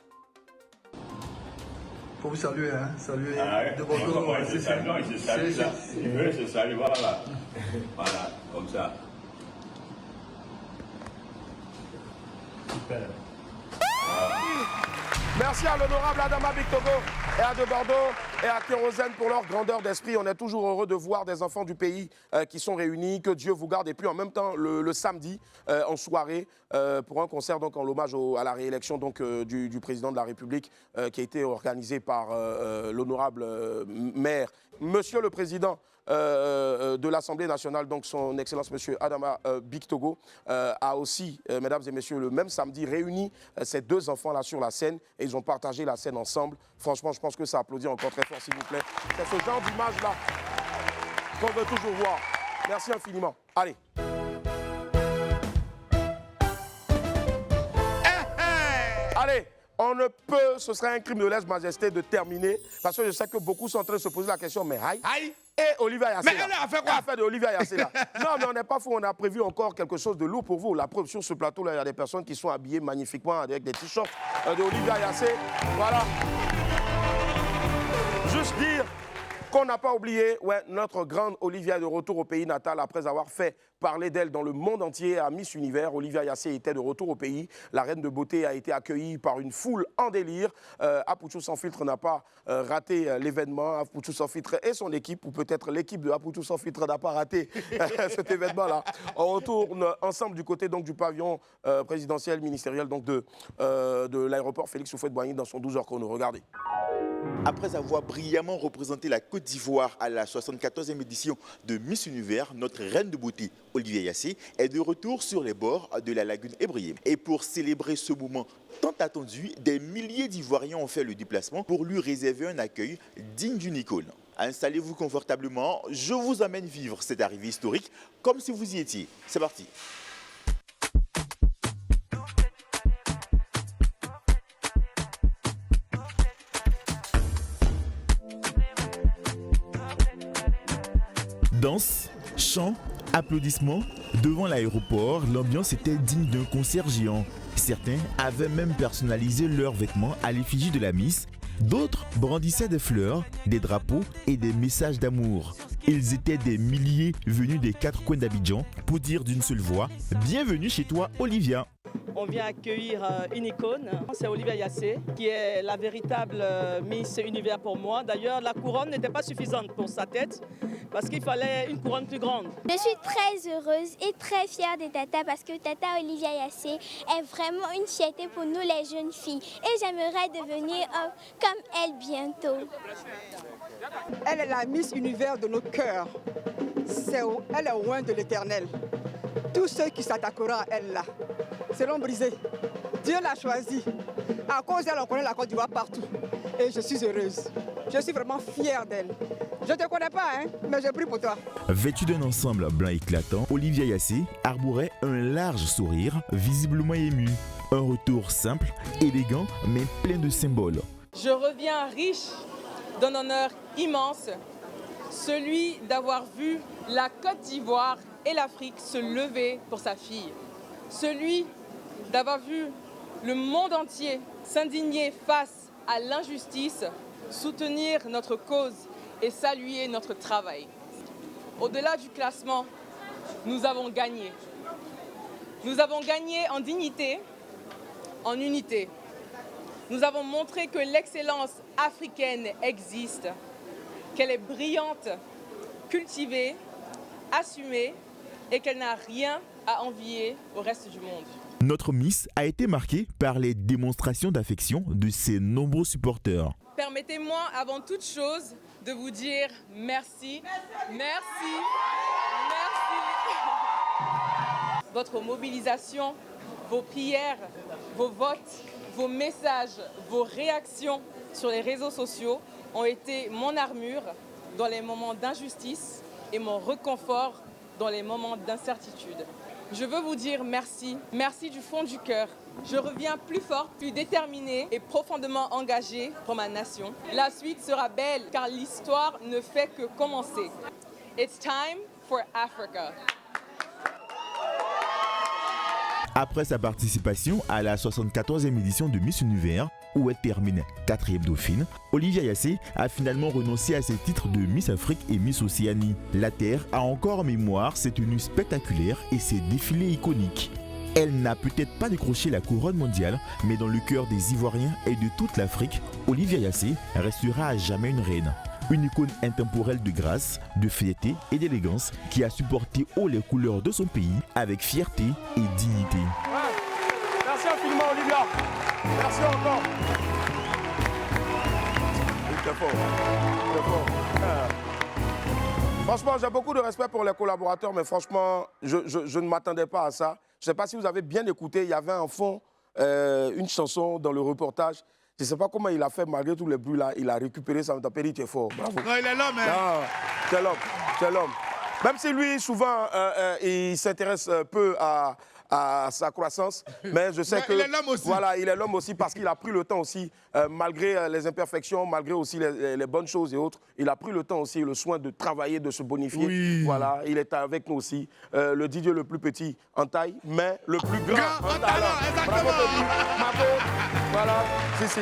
Pour vous saluer, hein, saluer de Bordeaux. Comment il se salue, non, il se salue là. Il veut se saluer, voilà. Voilà, comme ça. Merci à l'honorable Adama Bictogo et à de Bordeaux. et à Kérosène pour leur grandeur d'esprit. On est toujours heureux de voir des enfants du pays qui sont réunis. Que Dieu vous garde. Et puis en même temps, le samedi, en soirée, pour un concert donc, en hommage à la réélection donc, du président de la République qui a été organisé par l'honorable maire. Monsieur le Président de l'Assemblée nationale, donc son Excellence Monsieur Adama Bictogo, a aussi, mesdames et messieurs, le même samedi réuni ces deux enfants-là sur la scène et ils ont partagé la scène ensemble. Franchement, je pense que ça applaudit encore très fort, s'il vous plaît. C'est ce genre d'image-là qu'on veut toujours voir. Merci infiniment. Allez. Allez. On ne peut, ce serait un crime de lèse-majesté de terminer, parce que je sais que beaucoup sont en train de se poser la question, mais aïe, et Olivia Yassé. Mais elle a fait quoi? Elle a fait de Olivia Yassé là. Non, mais on n'est pas fou, on a prévu encore quelque chose de lourd pour vous. La preuve, sur ce plateau-là, il y a des personnes qui sont habillées magnifiquement avec des t-shirts de Olivia Yassé. Voilà. Juste dire qu'on n'a pas oublié, notre grande Olivia est de retour au pays natal après avoir fait parler d'elle dans le monde entier à Miss Univers. Olivia Yassé était de retour au pays. La reine de beauté a été accueillie par une foule en délire. Apouchou Sans Filtre n'a pas raté l'événement. Apouchou Sans Filtre et son équipe, ou peut-être l'équipe de Apouchou Sans Filtre n'a pas raté cet événement-là. On retourne ensemble du côté donc, du pavillon présidentiel, ministériel donc, de l'aéroport Félix Houphouët-Boigny dans son 12h chrono. Regardez. Après avoir brillamment représenté la Côte d'Ivoire à la 74e édition de Miss Univers, notre reine de beauté, Olivia Yassé, est de retour sur les bords de la lagune Ébrié. Et pour célébrer ce moment tant attendu, des milliers d'Ivoiriens ont fait le déplacement pour lui réserver un accueil digne d'une icône. Installez-vous confortablement, je vous amène vivre cette arrivée historique comme si vous y étiez. C'est parti. Danse, chants, applaudissements. Devant l'aéroport, l'ambiance était digne d'un concert géant. Certains avaient même personnalisé leurs vêtements à l'effigie de la Miss. D'autres brandissaient des fleurs, des drapeaux et des messages d'amour. Ils étaient des milliers venus des quatre coins d'Abidjan pour dire d'une seule voix « Bienvenue chez toi, Olivia ». On vient accueillir une icône, c'est Olivia Yassé, qui est la véritable Miss Univers pour moi. D'ailleurs, la couronne n'était pas suffisante pour sa tête, parce qu'il fallait une couronne plus grande. Je suis très heureuse et très fière de Tata, parce que Tata Olivia Yassé est vraiment une fierté pour nous les jeunes filles. Et j'aimerais devenir comme elle bientôt. Elle est la Miss Univers de nos cœurs. Elle est au loin de l'éternel. Tous ceux qui s'attaqueront à elle là seront brisés. Dieu l'a choisie. À cause d'elle, on connaît la Côte d'Ivoire partout. Et je suis heureuse. Je suis vraiment fière d'elle. Je ne te connais pas, hein, mais je prie pour toi. Vêtue d'un ensemble blanc éclatant, Olivia Yassé arborait un large sourire, visiblement ému. Un retour simple, élégant, mais plein de symboles. Je reviens riche d'un honneur immense, celui d'avoir vu la Côte d'Ivoire et l'Afrique se lever pour sa fille. Celui d'avoir vu le monde entier s'indigner face à l'injustice, soutenir notre cause et saluer notre travail. Au-delà du classement, nous avons gagné. Nous avons gagné en dignité, en unité. Nous avons montré que l'excellence africaine existe, qu'elle est brillante, cultivée, assumée et qu'elle n'a rien à envier au reste du monde. Notre Miss a été marquée par les démonstrations d'affection de ses nombreux supporters. Permettez-moi avant toute chose de vous dire merci, merci. Votre mobilisation, vos prières, vos votes, vos messages, vos réactions sur les réseaux sociaux ont été mon armure dans les moments d'injustice et mon réconfort dans les moments d'incertitude. Je veux vous dire merci, merci du fond du cœur. Je reviens plus forte, plus déterminée et profondément engagée pour ma nation. La suite sera belle car l'histoire ne fait que commencer. It's time for Africa. Après sa participation à la 74e édition de Miss Univers, où elle termine 4e dauphine, Olivia Yassé a finalement renoncé à ses titres de Miss Afrique et Miss Océanie. La Terre a encore en mémoire ses tenues spectaculaires et ses défilés iconiques. Elle n'a peut-être pas décroché la couronne mondiale, mais dans le cœur des Ivoiriens et de toute l'Afrique, Olivia Yassé restera à jamais une reine. Une icône intemporelle de grâce, de fierté et d'élégance qui a supporté haut les couleurs de son pays avec fierté et dignité. Ouais. Merci infiniment Olivia. Merci encore. Très fort. Très fort. Franchement, j'ai beaucoup de respect pour les collaborateurs, mais franchement, je ne m'attendais pas à ça. Je ne sais pas si vous avez bien écouté, il y avait en fond une chanson dans le reportage. Je ne sais pas comment il a fait, malgré tous les bruits là, il a récupéré ça. Il est fort. Bravo. Non, il est l'homme, hein. Non, c'est l'homme. C'est l'homme. Même si lui, souvent, il s'intéresse peu à sa croissance, mais je sais que... Il est l'homme aussi. Voilà, il est l'homme aussi parce qu'il a pris le temps aussi, malgré les imperfections, malgré aussi les bonnes choses et autres, il a pris le temps aussi, le soin de travailler, de se bonifier. Oui. Voilà, il est avec nous aussi. Le Didier le plus petit en taille, mais le plus grand en talent. Bravo, Tony. Bravo. Voilà, si.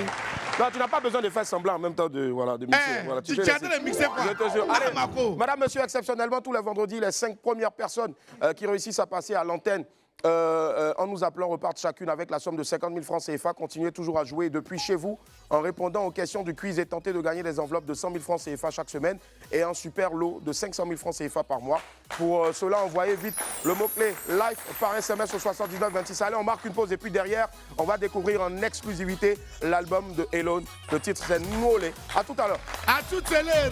Non, tu n'as pas besoin de faire semblant en même temps de mixer. Voilà, tu as de mixer quoi? Je te jure. Allez, Marco. madame, monsieur, exceptionnellement, tous les vendredis, les 5 premières personnes qui réussissent à passer à l'antenne en nous appelant repartent chacune avec la somme de 50 000 francs CFA. Continuez toujours à jouer depuis chez vous en répondant aux questions du quiz et tentez de gagner des enveloppes de 100 000 francs CFA chaque semaine et un super lot de 500 000 francs CFA par mois. Pour cela, envoyez vite le mot-clé LIFE par SMS au 79 26. Allez, on marque une pause et puis derrière, on va découvrir en exclusivité l'album de Elone. Le titre, c'est Nolé. À tout à l'heure. À tout à l'heure.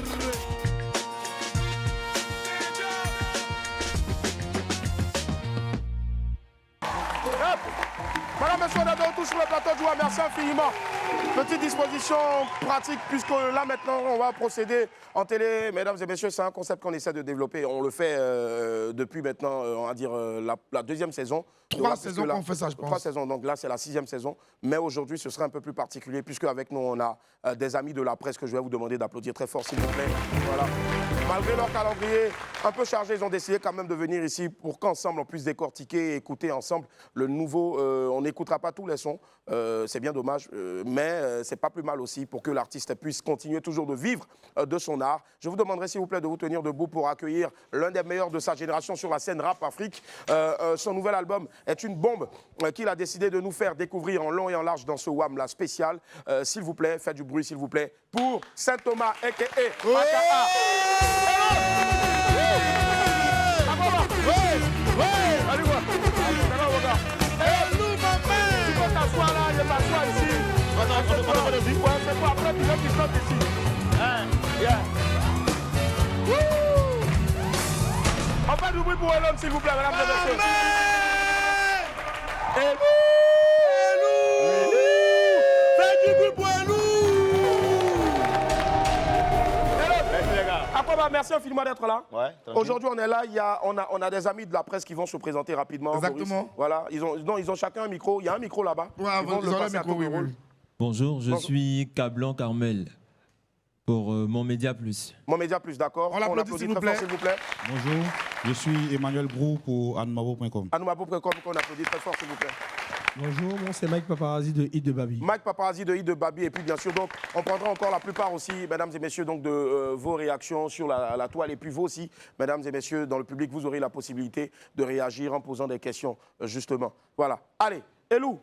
Madame, monsieur, on est de retour sur le plateau de joie. Merci infiniment. Petite disposition pratique, puisque là, maintenant, on va procéder en télé. Mesdames et messieurs, c'est un concept qu'on essaie de développer. On le fait depuis maintenant, on va dire, la deuxième saison. 3 saisons qu'on fait ça, je pense. 3 saisons, donc là, c'est la 6e saison. Mais aujourd'hui, ce sera un peu plus particulier, puisque avec nous, on a des amis de la presse que je vais vous demander d'applaudir très fort, s'il vous plaît. Voilà. Malgré leur calendrier un peu chargé, ils ont décidé quand même de venir ici pour qu'ensemble, on puisse décortiquer et écouter ensemble le nouveau. On n'écoutera pas tous les sons, c'est bien dommage, mais c'est pas plus mal aussi pour que l'artiste puisse continuer toujours de vivre de son art. Je vous demanderai, s'il vous plaît, de vous tenir debout pour accueillir l'un des meilleurs de sa génération sur la scène rap Afrique. Son nouvel album est une bombe qu'il a décidé de nous faire découvrir en long et en large dans ce WAM, la spéciale. S'il vous plaît, faites du bruit, s'il vous plaît, pour Saint Thomas, a.k.a. AKA. Allez, voir. T'assois là, je m'assois ici. C'est quoi après, tu viens qui flotte ici. Yeah. On fait du bruit pour Elone, s'il vous plaît, mesdames et messieurs. Elou. Fais du bruit pour Elou. Merci les gars. Aquaba, merci infiniment d'être là. Ouais. Aujourd'hui, on est là. On a des amis de la presse qui vont se présenter rapidement. Exactement. Boris. Voilà. Ils ont chacun un micro. Il y a un micro là-bas. Ouais, ils ont le micro, oui. Bonjour, je suis Cablan Carmel pour Mon Média Plus. Mon Média Plus, d'accord. On l'applaudit, s'il vous plaît. Bonjour, je suis Emmanuel Brou pour Anoumabo.com. Anoumabo.com, qu'on applaudit très fort, s'il vous plaît. Bonjour, moi c'est Mike Paparazzi de Hit de Babi. Mike Paparazzi de Hit de Babi. Et puis bien sûr, donc, on prendra encore la plupart aussi, mesdames et messieurs, donc, de vos réactions sur la toile. Et puis vous aussi, mesdames et messieurs, dans le public, vous aurez la possibilité de réagir en posant des questions, justement. Voilà. Allez, Elou.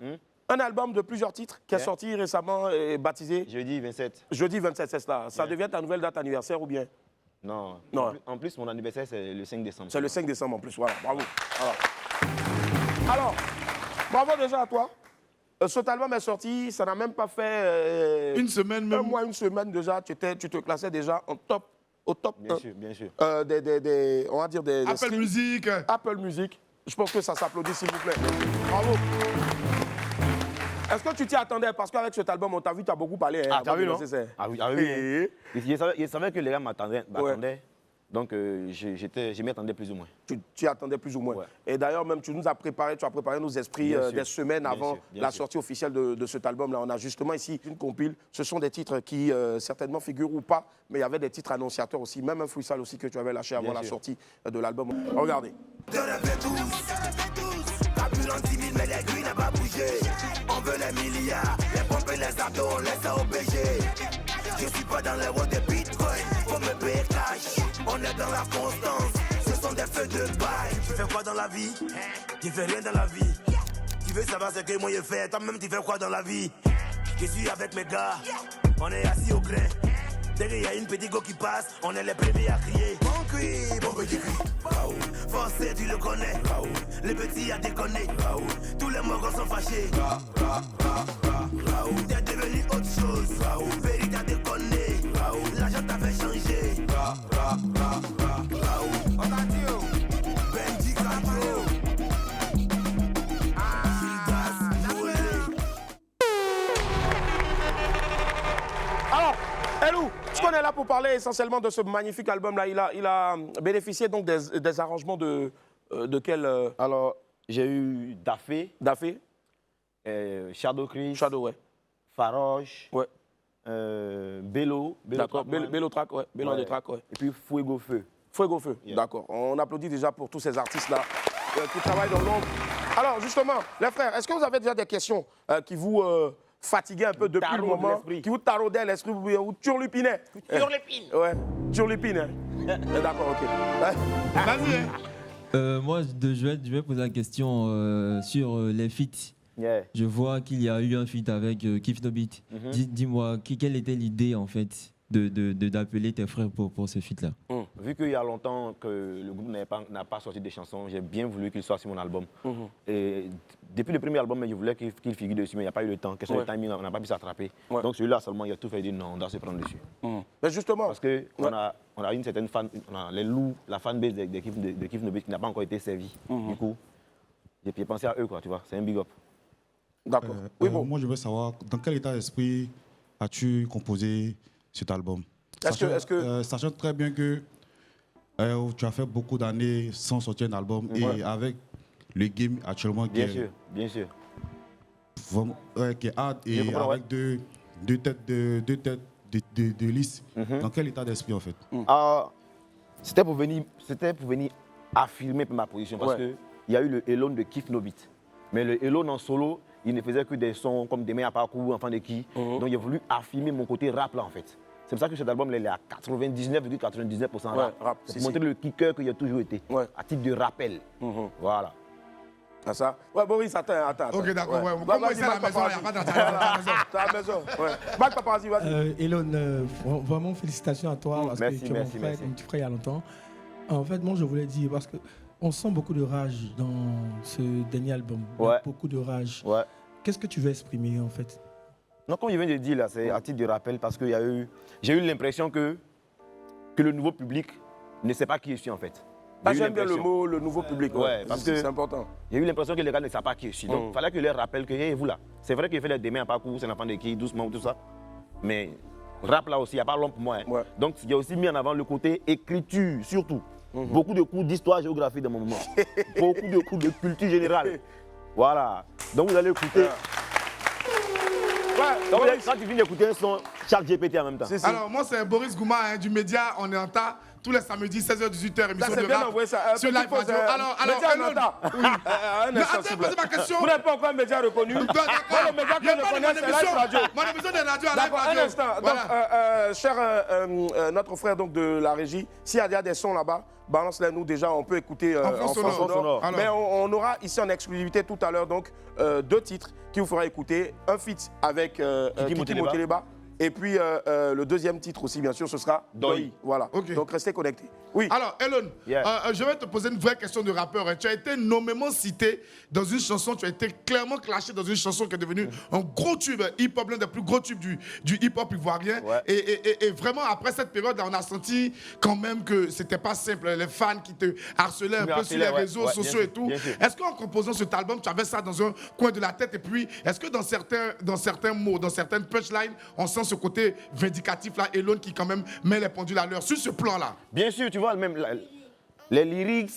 Un album de plusieurs titres qui est sorti récemment et baptisé Jeudi 27. Jeudi 27, c'est cela. Ça devient ta nouvelle date anniversaire ou bien? Non. En plus, mon anniversaire, c'est le 5 décembre. C'est le 5 décembre en plus, voilà. Bravo. Alors, bravo déjà à toi. Cet album est sorti, ça n'a même pas fait... une semaine même. Un mois, une semaine déjà, tu te classais déjà au top. Bien sûr. On va dire des Apple Music. Apple Music. Je pense que ça s'applaudit, s'il vous plaît. Bravo. Est-ce que tu t'y attendais? Parce qu'avec cet album, on t'a vu, tu as beaucoup parlé. Ah, t'as vu, non? Ah oui. Je savais que les gars m'attendaient. Donc, je m'y attendais plus ou moins. Tu attendais plus ou moins. Ouais. Et d'ailleurs, même, tu as préparé nos esprits des semaines avant la sortie officielle de cet album-là. On a justement ici une compile. Ce sont des titres qui certainement figurent ou pas, mais il y avait des titres annonciateurs aussi, même un freestyle aussi que tu avais lâché avant la sortie de l'album. Regardez. Carburant 10 000, mais l'aiguille n'a pas bougé. On veut les milliards, les pompes et les abdos, on laisse ça au BG. Je suis pas dans les routes de Bitcoin, faut me payer cash. On est dans la constance, ce sont des feux de paille. Tu fais quoi dans la vie? Tu fais rien dans la vie. veux savoir ce que moi je fais, toi-même tu fais quoi dans la vie? Je suis avec mes gars, on est assis au grain. Dès qu'il y a une petite go qui passe, on est les premiers à crier. Bon cri, bon petit cri. Forcé, tu le connais. Les petits à déconner. Tous les morts sont fâchés. T'es devenu autre chose. Péri t'as déconné. L'argent t'a fait changer. On t'a dit oh. Benji Kato. Alors, Elou, ce qu'on est là pour parler essentiellement de ce magnifique album-là, il a bénéficié donc des arrangements de quel... Alors, j'ai eu Dafé. Dafé. Shadow Chris. Shadow, ouais. Faroche. Ouais. Bello. D'accord, Bello Track, ouais. Bello de Track, ouais. Et puis Fuego Feu. Fuego Feu, d'accord. On applaudit déjà pour tous ces artistes-là qui travaillent dans l'ombre. Alors, justement, les frères, est-ce que vous avez déjà des questions qui vous fatiguaient un peu depuis le moment, qui vous taraudaient l'esprit, ou turlupinaient? Turlupine. Ouais, turlupine. Hein. D'accord, ok. Vas-y. Moi, je vais poser la question sur les feats. Yeah. Je vois qu'il y a eu un feat avec Kif No Beat. Dis-moi, quelle était l'idée en fait d'appeler tes frères pour ce feat-là? Vu qu'il y a longtemps que le groupe n'a pas sorti des chansons, j'ai bien voulu qu'il soit sur mon album. Et depuis le premier album, je voulais qu'il figure dessus, mais il n'y a pas eu le temps. Question de timing, on n'a pas pu s'attraper. Donc celui-là seulement, il a tout fait dire non, on doit se prendre dessus. Mais justement... Parce qu'on a une certaine fan, on a les loups, la fanbase de Kif No Beat qui n'a pas encore été servie. Du coup, j'ai pensé à eux, quoi, tu vois, c'est un big up. D'accord. Moi, je veux savoir, dans quel état d'esprit as-tu composé cet album? Sachant très bien que tu as fait beaucoup d'années sans sortir un album et avec le game actuellement qui est hard et avec deux têtes de liste. Dans quel état d'esprit en fait? C'était pour venir affirmer ma position parce qu'il y a eu le Elon de Kif No Beat. Mais le Elon en solo, il ne faisait que des sons comme Des mains à parcours, Enfant de qui. Donc j'ai voulu affirmer mon côté rap là en fait. C'est pour ça que cet album il est à 99,99% rap. C'est pour montrer le kicker que j'ai toujours été, à titre de rappel. Voilà. Ah ça? Ouais, Boris, attends. Ok, d'accord, ouais. Comment c'est à la maison, il n'y a pas d'intérêt. C'est à la maison, ouais. Bac Paparazzi, vas-y. Elon, vraiment félicitations à toi parce que tu es mon frère, comme tu ferais il y a longtemps. En fait, moi je voulais dire, parce qu'on sent beaucoup de rage dans ce dernier album. Beaucoup de rage. Qu'est-ce que tu veux exprimer en fait? Non, comme je viens de dire là, c'est à titre de rappel parce que j'ai eu l'impression que le nouveau public ne sait pas qui je suis en fait. J'aime bien le mot, le nouveau public. Parce que c'est important. J'ai eu l'impression que les gars ne savent pas qui je suis. Donc il fallait que je leur rappelle que, hey, vous là, c'est vrai qu'il fait des mains à parcours, c'est un enfant de qui, doucement, tout ça. Mais rap là aussi, il n'y a pas l'ombre pour moi. Hein. Donc j'ai aussi mis en avant le côté écriture, surtout. Beaucoup de cours d'histoire, géographie dans mon moment. Beaucoup de cours de culture générale. Voilà. Donc vous allez écouter. Donc, quand tu viens d'écouter un son, chaque GPT en même temps. Alors moi c'est Boris Gouma du média, on est en tas. Tous les samedis, 16h-18h, émission de rap sur Live Radio. Alors, attends, posez ma question. Vous n'êtes pas encore un média reconnu. Moi, le média que je connais, c'est Live Radio. Mon émission de radio à Live Radio. Un instant. Donc, cher notre frère donc, de la régie, s'il y a des sons là-bas, balance-les nous déjà, on peut écouter en fond sonore. Mais on aura ici en exclusivité tout à l'heure donc 2 titres qui vous fera écouter. Un feat avec Kiki Moteleba. Et puis le deuxième titre aussi, bien sûr, ce sera Doi. Voilà. Donc restez connectés. Oui. Alors, Elon, je vais te poser une vraie question de rappeur. Tu as été nommément cité dans une chanson, tu as été clairement clashé dans une chanson qui est devenue un gros tube hip-hop, l'un des plus gros tubes du hip-hop ivoirien. Et vraiment, après cette période, on a senti quand même que c'était pas simple. Les fans qui te harcelaient un peu sur les réseaux sociaux et tout. Est-ce qu'en composant cet album, tu avais ça dans un coin de la tête? Et puis, est-ce que dans certains mots, dans certaines punchlines, on sent ce côté vindicatif là, Elon qui quand même met les pendules à l'heure sur ce plan-là? Bien sûr, tu vois, même les lyrics,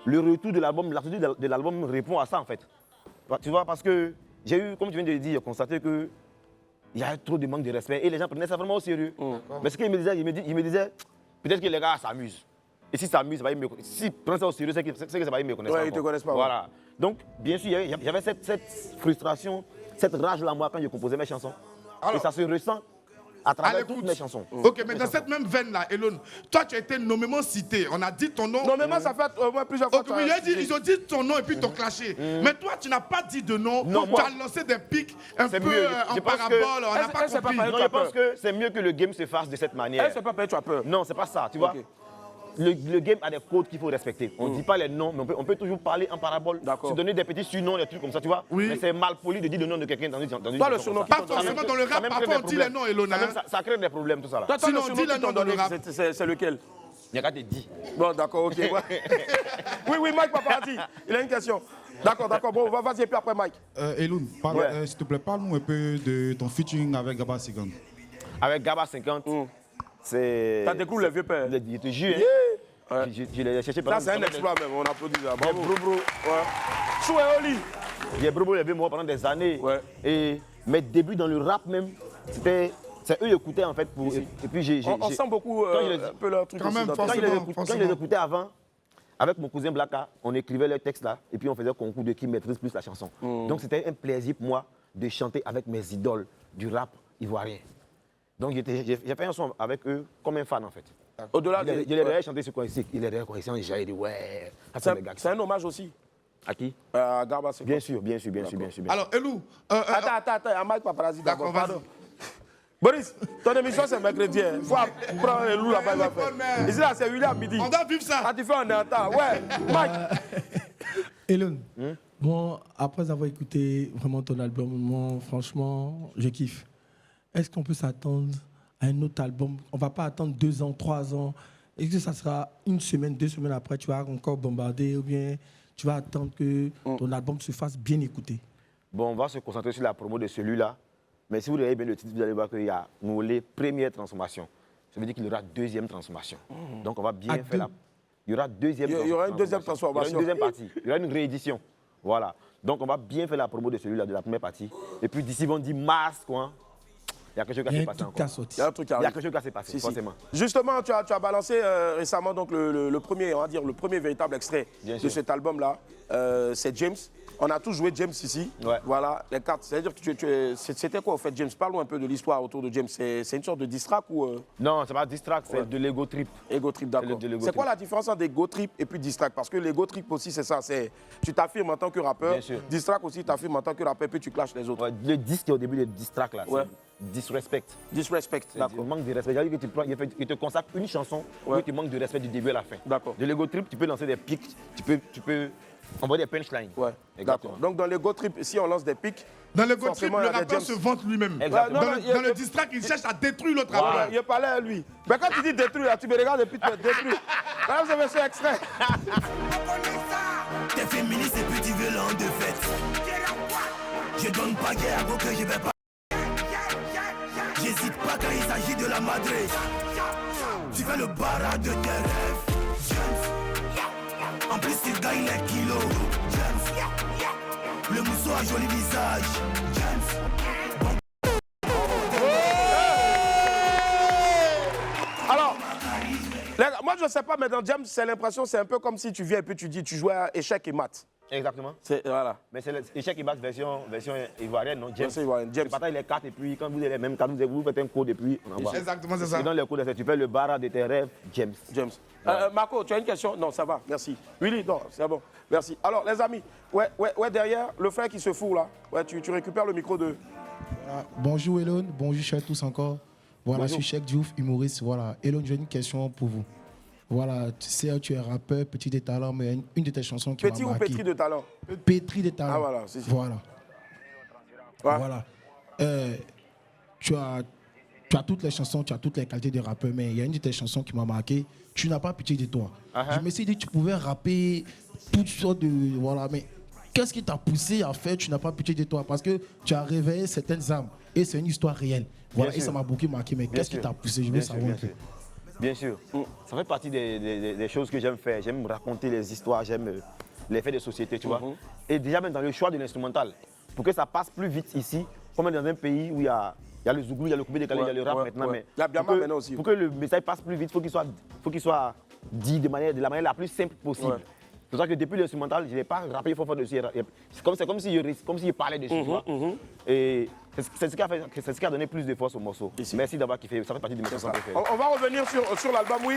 le retour de l'album, la sortie de l'album répond à ça en fait. Tu vois, parce que j'ai eu, comme tu viens de le dire, constaté que il y a trop de manque de respect et les gens prenaient ça vraiment au sérieux. Mais ce qu'il me disait, il me disait, peut-être que les gars s'amusent. Et s'ils s'amusent, s'ils prennent ça au sérieux, c'est que ça va, ils me connaissent pas. Ils te connaissent pas. Voilà. Donc, bien sûr, il y avait cette frustration, cette rage-là, moi, quand je composais mes chansons. Alors, et ça se ressent à travers toutes mes chansons. Ok, mais dans cette même veine-là, Elon, toi, tu as été nommément cité. On a dit ton nom. Nommément, ça fait au moins plusieurs fois. Ok, oui, ils ont dit ton nom et puis t'ont clashé. Mais toi, tu n'as pas dit de nom. Tu as lancé des pics un peu en parabole. On n'a pas compris. Non, je pense que c'est mieux que le game se fasse de cette manière. C'est pas peur, tu as peur. Non, c'est pas ça, tu vois. Le game a des codes qu'il faut respecter. On ne dit pas les noms, mais on peut toujours parler en parabole. Se donner des petits surnoms, des trucs comme ça, tu vois. Oui. Mais c'est mal poli de dire le nom de quelqu'un dans une Toi, le surnom, pas forcément dans le rap, parfois on dit les noms, Elona. Ça crée des problèmes, tout ça. Là. Sinon, on dit les noms dans le rap. C'est lequel? Il n'y a qu'à te dire. Bon, d'accord, ok. Oui, Mike Paparazzi, il a une question. D'accord. Bon, vas-y, et puis après, Mike. Elon, s'il te plaît, parle-nous un peu de ton featuring avec Gaba 50. Avec Gaba 50, c'est... T'as découvert le vieux père. Je te jure. Ouais. Je l'ai cherché pendant... Ça, c'est un exploit même, on applaudit ça. Bravo. Chou et Oli. J'ai Brobo levé moi pendant des années. Et mes débuts dans le rap même, c'est eux qui écoutaient en fait. Et puis on sent beaucoup un peu leur truc. Quand même, quand je les écoutais avant, avec mon cousin Blacka, on écrivait les textes là, et puis on faisait concours de qui maîtrise plus la chanson. Donc c'était un plaisir pour moi de chanter avec mes idoles du rap ivoirien. Donc j'ai fait un son avec eux comme un fan en fait. Au-delà de... Je les avais chanté sur quoi ici. Il est derrière quoi ici, j'ai dit ouais. C'est un hommage aussi. À qui? À Garba 50. Bien sûr. Alors, Elou... Attends, à Mike Paparazzi, d'accord, pardon. Boris, ton émission c'est mercredi. Il faut prendre Elou là-bas, il va faire. Ici là, c'est William midi. On doit vivre ça. Ah, tu fais on est en temps. Ouais, Mike. Elon, moi, après avoir écouté vraiment ton album, moi, franchement, je kiffe. Est-ce qu'on peut s'attendre à un autre album? On ne va pas attendre 2 ans, 3 ans. Est-ce que ça sera 1 semaine, 2 semaines après, tu vas encore bombarder ou bien tu vas attendre que ton album se fasse bien écouter? Bon, on va se concentrer sur la promo de celui-là. Mais si vous regardez bien le titre, vous allez voir qu'il y a les premières transformations. Ça veut dire qu'il y aura 2e transformation. Donc on va bien faire la... Il y aura une deuxième transformation. Il y aura une deuxième partie. Il y aura une réédition. Voilà. Donc on va bien faire la promo de celui-là, de la première partie. Et puis d'ici, on dit mars, quoi. Il y a quelque chose qui s'est passé encore. Il y a quelque chose qui s'est passé, forcément. Justement, tu as balancé récemment donc, le premier véritable extrait de cet album-là. C'est James. On a tous joué James ici. Voilà, les cartes. C'est-à-dire que c'était quoi, au fait, James? Parlons un peu de l'histoire autour de James. C'est une sorte de diss track ou... Non, c'est pas diss track, c'est de l'ego trip. Ego trip, d'accord. C'est quoi la différence entre ego trip et puis diss track? Parce que l'ego trip aussi, c'est ça. Tu t'affirmes en tant que rappeur. Diss track aussi, tu t'affirmes en tant que rappeur, puis tu clashes les autres. Le diss qui est au début, le diss track, là, c'est disrespect. Disrespect, d'accord. Manque de respect. C'est-à-dire que il te consacre une chanson, mais tu manques de respect du début à la fin. D'accord. De l'ego trip, tu peux lancer des pics, tu peux envoyer des punchlines. D'accord. Donc dans l'ego trip, si on lance des pics, dans le trip, le rappeur se vante lui-même. Dans le diss track, il cherche à détruire l'autre rappeur. Il parlait à lui. Mais quand tu dis détruire, là, tu me regardes et puis tu me détruis. Là, vous avez ce extrait. T'es féministe et puis tu veux l'en de fête. Je donne pas guerre, donc je vais pas. J'hésite pas quand il s'agit de la madré. Tu fais le bara de tes rêves. En plus tu gagnes les kilos. Le mousseau a joli visage. Alors, moi je sais pas, mais dans James, c'est l'impression, c'est un peu comme si tu viens et puis tu dis, tu jouais à échecs et maths. Exactement. Voilà. Mais c'est l'échec et maths version ivoirienne, non? James. James. Tu partages les cartes et puis quand vous avez les mêmes cartes, vous faites un code et puis on envoie. Exactement, c'est ça. Et dans les codes, tu fais le bara de tes rêves, James. Marco, tu as une question? Non, ça va, merci. Willy, non, c'est bon, merci. Alors, les amis, derrière, le frère qui se fout là, tu récupères le micro de... Voilà. Bonjour Elon, bonjour chers tous encore. Voilà, bonjour. Je suis Cheikh Diouf, humoriste. Voilà. Elon, j'ai une question pour vous. Voilà, tu sais, tu es rappeur, petit de talent, mais une de tes chansons qui m'a marqué. Petit ou pétri de talent? Pétri de talent. Ah voilà, c'est ça. Voilà. Voilà. Tu as toutes les chansons, tu as toutes les qualités de rappeur, mais il y a une de tes chansons qui m'a marqué. Tu n'as pas pitié de toi. Je me suis dit que tu pouvais rapper toutes sortes de... Voilà, mais qu'est-ce qui t'a poussé à faire Tu n'as pas pitié de toi? Parce que tu as réveillé certaines âmes et c'est une histoire réelle. Voilà, et ça m'a beaucoup marqué, mais qu'est-ce qui t'a poussé? Je veux savoir un peu. Bien sûr. Ça fait partie des choses que j'aime faire. J'aime raconter les histoires, j'aime les faits de société, tu vois. Et déjà même dans le choix de l'instrumental, pour que ça passe plus vite ici, comme dans un pays où il y a le zouglou, il y a le coupé décalé, il y a le rap maintenant. Mais il y a bien maintenant aussi. Pour que le message passe plus vite, il faut qu'il soit dit de la manière la plus simple possible. C'est pour ça que depuis l'instrumental, je n'ai pas rappé fort dessus. C'est comme s'il parlait dessus. Et C'est ce qui a donné plus de force au morceau. Merci d'avoir kiffé, ça fait partie de mes chansons préférées. On va revenir sur l'album, oui.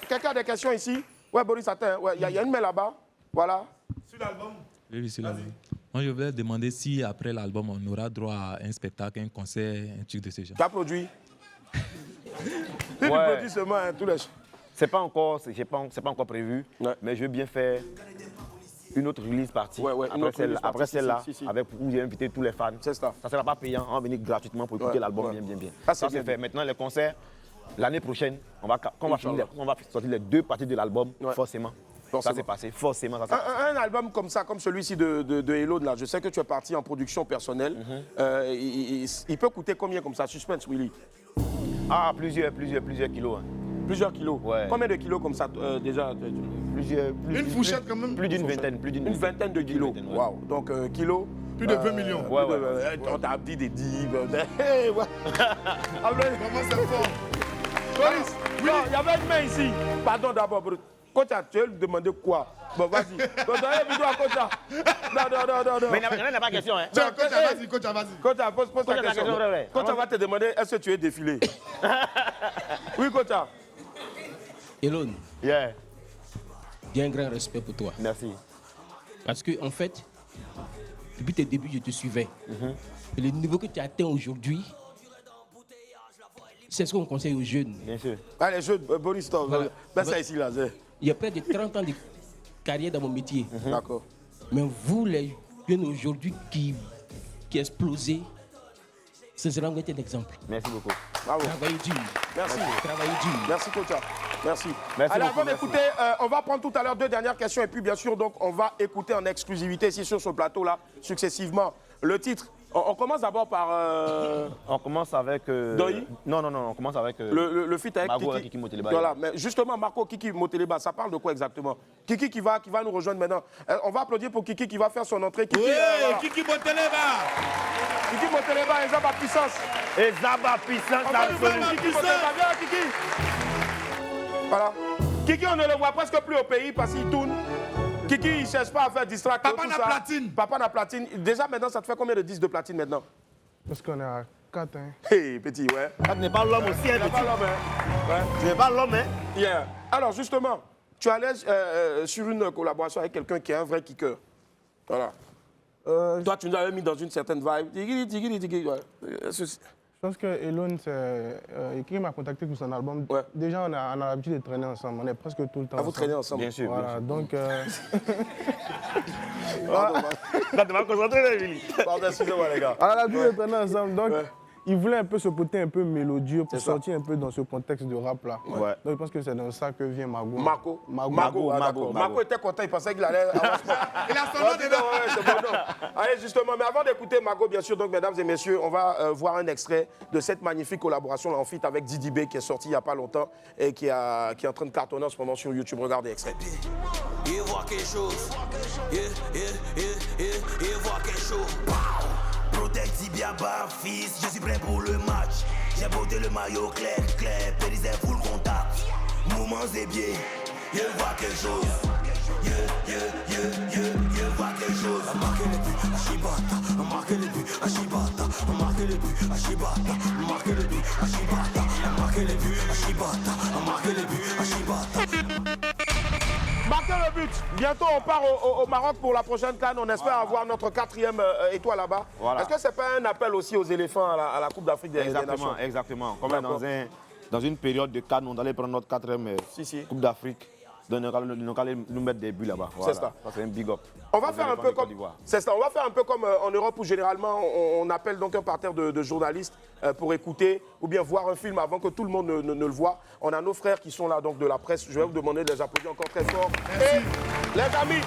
Quelqu'un a des questions ici? Ouais, Boris, attends, il y a une main là-bas. Voilà. Sur l'album? Oui, sur l'album. Moi, je voulais demander si après l'album, on aura droit à un spectacle, un concert, un truc de ce genre. Tu as produit? Tu produis seulement tous les... C'est pas encore prévu, mais je veux bien faire une autre release partie. Après celle-là, où j'ai invité tous les fans. Ça ne sera pas payant, on va venir gratuitement pour écouter l'album bien. Ça c'est fait. Maintenant, les concerts, l'année prochaine, quand on va sortir les 2 parties de l'album, forcément. Ça s'est passé, forcément. Un album comme ça, comme celui-ci de Hello, là, je sais que tu es parti en production personnelle. Il peut coûter combien comme ça? Suspense, Willy? Ah, plusieurs kilos. Plusieurs kilos? Ouais. Combien de kilos comme ça déjà? Une fourchette quand même? Plus d'une vingtaine. Une vingtaine de kilos. Waouh. Donc, kilos. Plus de 20 millions. On t'a dit des divs. Comment c'est fort? Boris, il y avait une main ici. Pardon d'abord, Coach, tu veux lui demander quoi? Bon, vas-y. Donnez une vidéo à Coach. Non. Mais il n'y a pas de question, hein? Coach, pose ta question. Coach va te demander, est-ce que tu es défilé? Oui, Coach. Elon. Yeah. J'ai un grand respect pour toi. Merci. Parce que, en fait, depuis tes débuts, je te suivais. Et le niveau que tu as atteint aujourd'hui, c'est ce qu'on conseille aux jeunes. Bien sûr. Allez, jeunes, Boris, mets ça ici, là. Il y a près de 30 ans de carrière dans mon métier. D'accord. Mais vous, les jeunes aujourd'hui qui explosez, sincèrement, vous êtes un exemple. Merci beaucoup. Bravo. Travaillez dur. Merci. Travaillez dur. Merci, Coach. Merci. Allez, avant d'écouter, on va prendre tout à l'heure 2 dernières questions. Et puis, bien sûr, donc, on va écouter en exclusivité ici sur ce plateau-là, successivement, le titre. On commence d'abord par... On commence avec... Doi? Non, on commence avec... le feat avec Marco Kiki Moteleba. Voilà, mais justement, Marco Kiki Moteleba, ça parle de quoi exactement? Kiki qui va nous rejoindre maintenant. On va applaudir pour Kiki qui va faire son entrée. Kiki, voilà. Kiki Moteleba. Kiki Moteleba, Ezaba Puissance. Ezaba Puissance. On va nous faire Kiki Moteleba. Viens, Kiki. Voilà. Kiki, on ne le voit presque plus au pays parce qu'il tourne. Kiki, il ne cherche pas à faire distract. Papa n'a platine. Papa n'a platine. Déjà, maintenant, ça te fait combien de disques de platine maintenant? Parce qu'on est à 4, hein. Hey, petit, ouais. Tu n'es pas l'homme aussi, hein, Tu n'es pas l'homme, hein. Ouais. Tu n'es pas l'homme, hein. Yeah. Alors, justement, tu es à l'aise sur une collaboration avec quelqu'un qui est un vrai kicker. Voilà. Toi, tu nous avais mis dans une certaine vibe. Ouais. Je pense que Elon, qui m'a contacté pour son album. Ouais. Déjà, on a l'habitude de traîner ensemble. On est presque tout le temps. Vous traînez ensemble? Bien sûr. Voilà, donc. Là, tu vas me concentrer, Willy. Pardon, excusez-moi, les gars. On a l'habitude de traîner ensemble. Donc, il voulait un peu ce côté un peu mélodieux pour sortir un peu dans ce contexte de rap-là. Ouais. Donc, je pense que c'est dans ça que vient Mago. Mago était content, il pensait qu'il allait... Il a son nom dedans. C'est bon, non. Allez, justement, mais avant d'écouter Mago, bien sûr, donc, mesdames et messieurs, on va voir un extrait de cette magnifique collaboration en feat avec Didi B qui est sorti il n'y a pas longtemps et qui est en train de cartonner en ce moment sur YouTube. Regardez l'extrait. Il voit quelque chose. Il voit quelque chose. Protect Tibia bar fils, je suis prêt pour le match. J'ai porté le maillot clair, périsé pour le contact. Mouvements et biais, il voit quelque chose. Il voit quelque chose. On marque les buts à Shibata, on marque les buts à Shibata, on marque les buts à Shibata, on marque les buts à Shibata, on marque les buts à Shibata, on marque les buts à Shibata. Marquez le but. Bientôt, on part au Maroc pour la prochaine CAN. On espère avoir notre 4e étoile là-bas. Voilà. Est-ce que ce n'est pas un appel aussi aux éléphants à la Coupe d'Afrique des Nations? Exactement. Comme dans une période de CAN, on allait prendre notre 4e Coupe d'Afrique. Donc, nous allons nous mettre des buts là-bas. Voilà. C'est ça. Ça, c'est un big up. On va faire un peu comme... C'est ça. On va faire un peu comme en Europe où généralement on appelle donc un parterre de journalistes pour écouter ou bien voir un film avant que tout le monde ne le voit. On a nos frères qui sont là donc de la presse. Je vais vous demander de les applaudir encore très fort. Merci. Et les amis,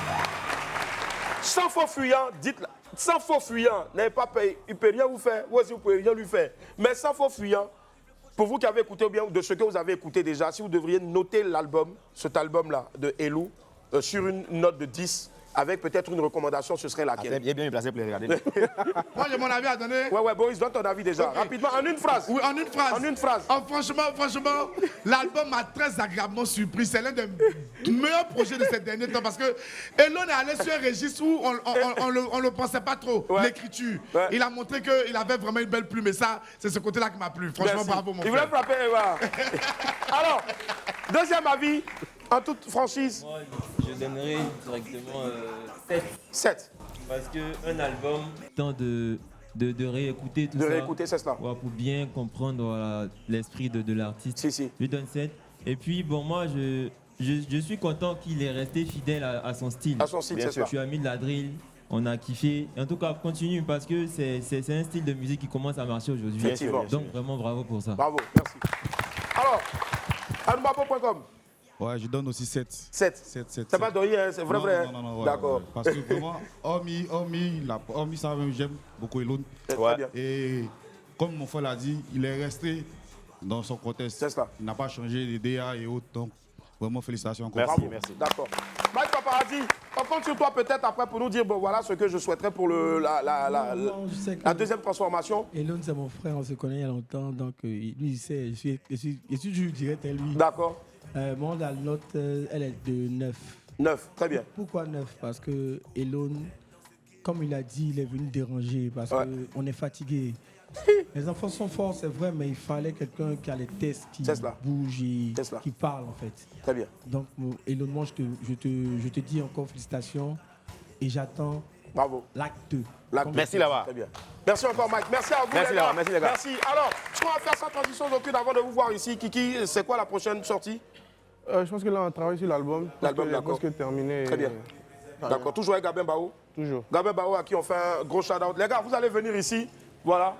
sans faux fuyant, dites-le. Sans faux fuyant, n'avez pas payé. Il ne peut rien vous faire. Ou aussi vous ne pouvez rien lui faire. Mais sans faux fuyant, pour vous qui avez écouté ou bien de ce que vous avez écouté déjà, si vous devriez noter l'album, cet album-là de Elou, sur une note de 10, avec peut-être une recommandation, ce serait laquelle? Il est bien placé pour les regarder. Moi, j'ai mon avis à donner. Ouais, Boris, donne ton avis déjà. Okay. Rapidement, en une phrase. Oui, en une phrase. En une phrase. Oh, franchement, l'album m'a très agréablement surpris. C'est l'un des meilleurs projets de ces derniers temps parce que Elon est allé sur un registre où on ne le pensait pas trop, l'écriture. Ouais. Il a montré qu'il avait vraiment une belle plume et ça, c'est ce côté-là qui m'a plu. Franchement, merci. Bravo, mon frère. Il voulait frapper, voilà. Alors, deuxième avis, en toute franchise. Moi, je donnerais directement 7. 7. Parce qu'un album, tant de réécouter tout ça. De réécouter, c'est cela. Ouais, pour bien comprendre voilà, l'esprit de l'artiste. Si. Je lui donne 7. Et puis, bon, moi, je suis content qu'il est resté fidèle à son style. À son style, bien sûr. Tu as mis de la drill, on a kiffé. En tout cas, continue parce que c'est un style de musique qui commence à marcher aujourd'hui. Effectivement. Donc, vraiment, bravo pour ça. Bravo, merci. Alors, Anoumabo.com. Ouais, je donne aussi 7. 7. C'est pas Doyi, hein, c'est vrai. Non, d'accord. Ouais. Parce que vraiment, hormis ça, j'aime beaucoup Elon. Ouais. Et comme mon frère l'a dit, il est resté dans son contexte. C'est ça. Il n'a pas changé les DA et autres. Donc, vraiment, félicitations encore. Merci. D'accord. Mike Paparazzi, on compte sur toi peut-être après pour nous dire, bon, voilà ce que je souhaiterais pour la deuxième transformation. Elon, c'est mon frère, on se connaît il y a longtemps. Donc, lui, il sait, je suis toujours direct à lui. D'accord. Moi, la note, elle est de 9. 9, très bien. Pourquoi 9? Parce que Elon, comme il a dit, il est venu déranger parce qu'on est fatigué. Les enfants sont forts, c'est vrai, mais il fallait quelqu'un qui a les tests, qui bouge et qui parle, en fait. Très bien. Donc, Elon, moi, je te dis encore félicitations et j'attends l'acte 2. Merci là-bas. Très bien. Merci encore, Mike. Merci à vous, merci les gars. Merci, les gars. Merci. Alors, ce qu'on va faire sans transition aucune avant de vous voir ici. Kiki, c'est quoi la prochaine sortie? Je pense que là, on travaille sur l'album. L'album, d'accord. Je pense que terminé. Très bien. D'accord. Toujours avec Gabin Bao? Toujours. Gabin Bao, à qui on fait un gros shout-out. Les gars, vous allez venir ici. Voilà.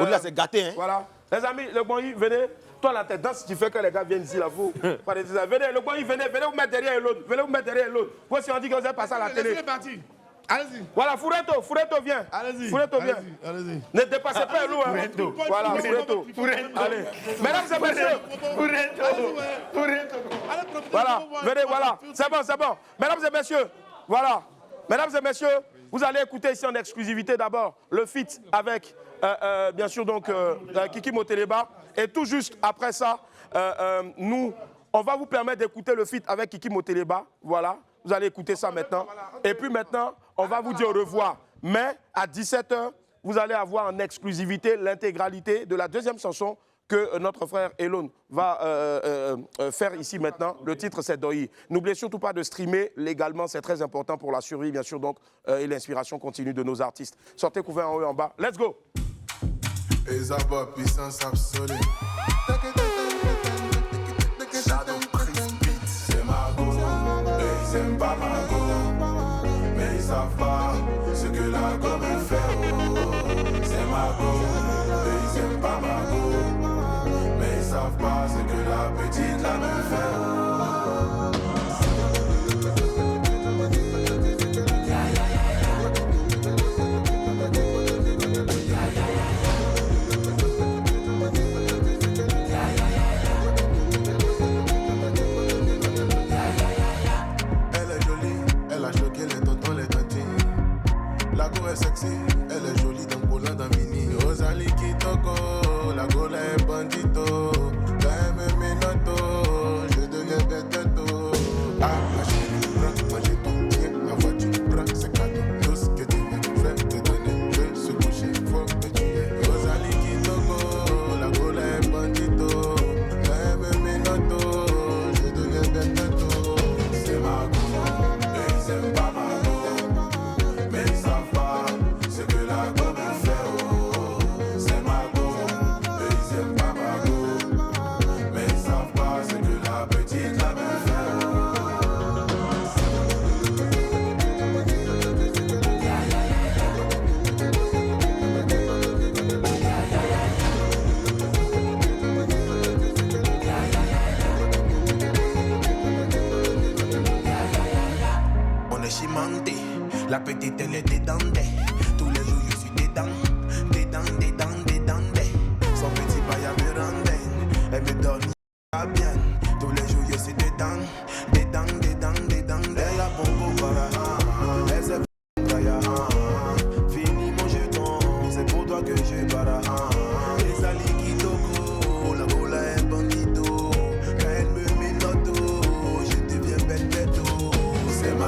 Au-delà, c'est gâté, hein? Voilà. Les amis, le Boyi, venez. Toi, la tête danse, tu fais que les gars viennent ici, là, vous. Venez, le Boyi, venez vous mettre derrière l'autre. Venez vous mettre derrière l'autre. Vous, si on dit que vous êtes passé à la télé. Laissez-les partir. Allez-y. Voilà, Fouretto, viens. Allez-y. Fouretto, viens. Allez-y. Ne dépassez pas l'eau, hein. Voilà, Fouretto. Allez. Mesdames et messieurs. Voilà, venez, voilà. C'est bon. Mesdames et messieurs, voilà. Mesdames et messieurs, vous allez écouter ici en exclusivité d'abord le feat avec, bien sûr, donc, Kiki Moteleba. Et tout juste après ça, on va vous permettre d'écouter le feat avec Kiki Moteleba. Voilà. Vous allez écouter ça maintenant. Et puis maintenant, on va vous dire au revoir. Mais à 17h, vous allez avoir en exclusivité l'intégralité de la deuxième chanson que notre frère Elon va faire ici maintenant. Le titre, c'est Doyi. N'oubliez surtout pas de streamer légalement. C'est très important pour la survie, bien sûr, donc, et l'inspiration continue de nos artistes. Sortez couvert en haut et en bas. Let's go! Puissance absolue. Ils aiment pas ma go, mais ils savent pas ce que la go me fait. C'est ma go, ils aiment pas ma go, mais ils savent pas ce que la petite là me fait. Sexy, elle est jolie dans Poland dans mini. Rosalie qui toco, la gola est bandito. Quand même mes notos, je deviens bête-to. Ah, ma chérie, prends, manger ton pied, la voiture, prends, c'est cadeau. Tout ce que tu veux, je vais te donner, je vais se coucher, faut que tu aies. Rosalie qui toco, la gola est bandito. Quand même mes notos, je deviens bête-to. C'est ma go, et ils aiment pas ma go, mais ils savent pas. La petite elle est dédandée. Tous les jours je suis dedans. Son petit bail à me rendre. Elle me donne pas bien. Tous les jours je suis dedans. Elle a bongo para.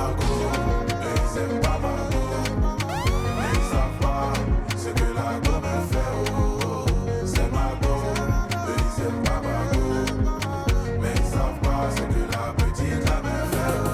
ma go, mais ils aiment pas ma go. Mais ils savent pas ce que la go me fait, oh, oh. C'est ma go, eux ils aiment pas ma go. Mais ils savent pas ce que la petite là me fait, oh.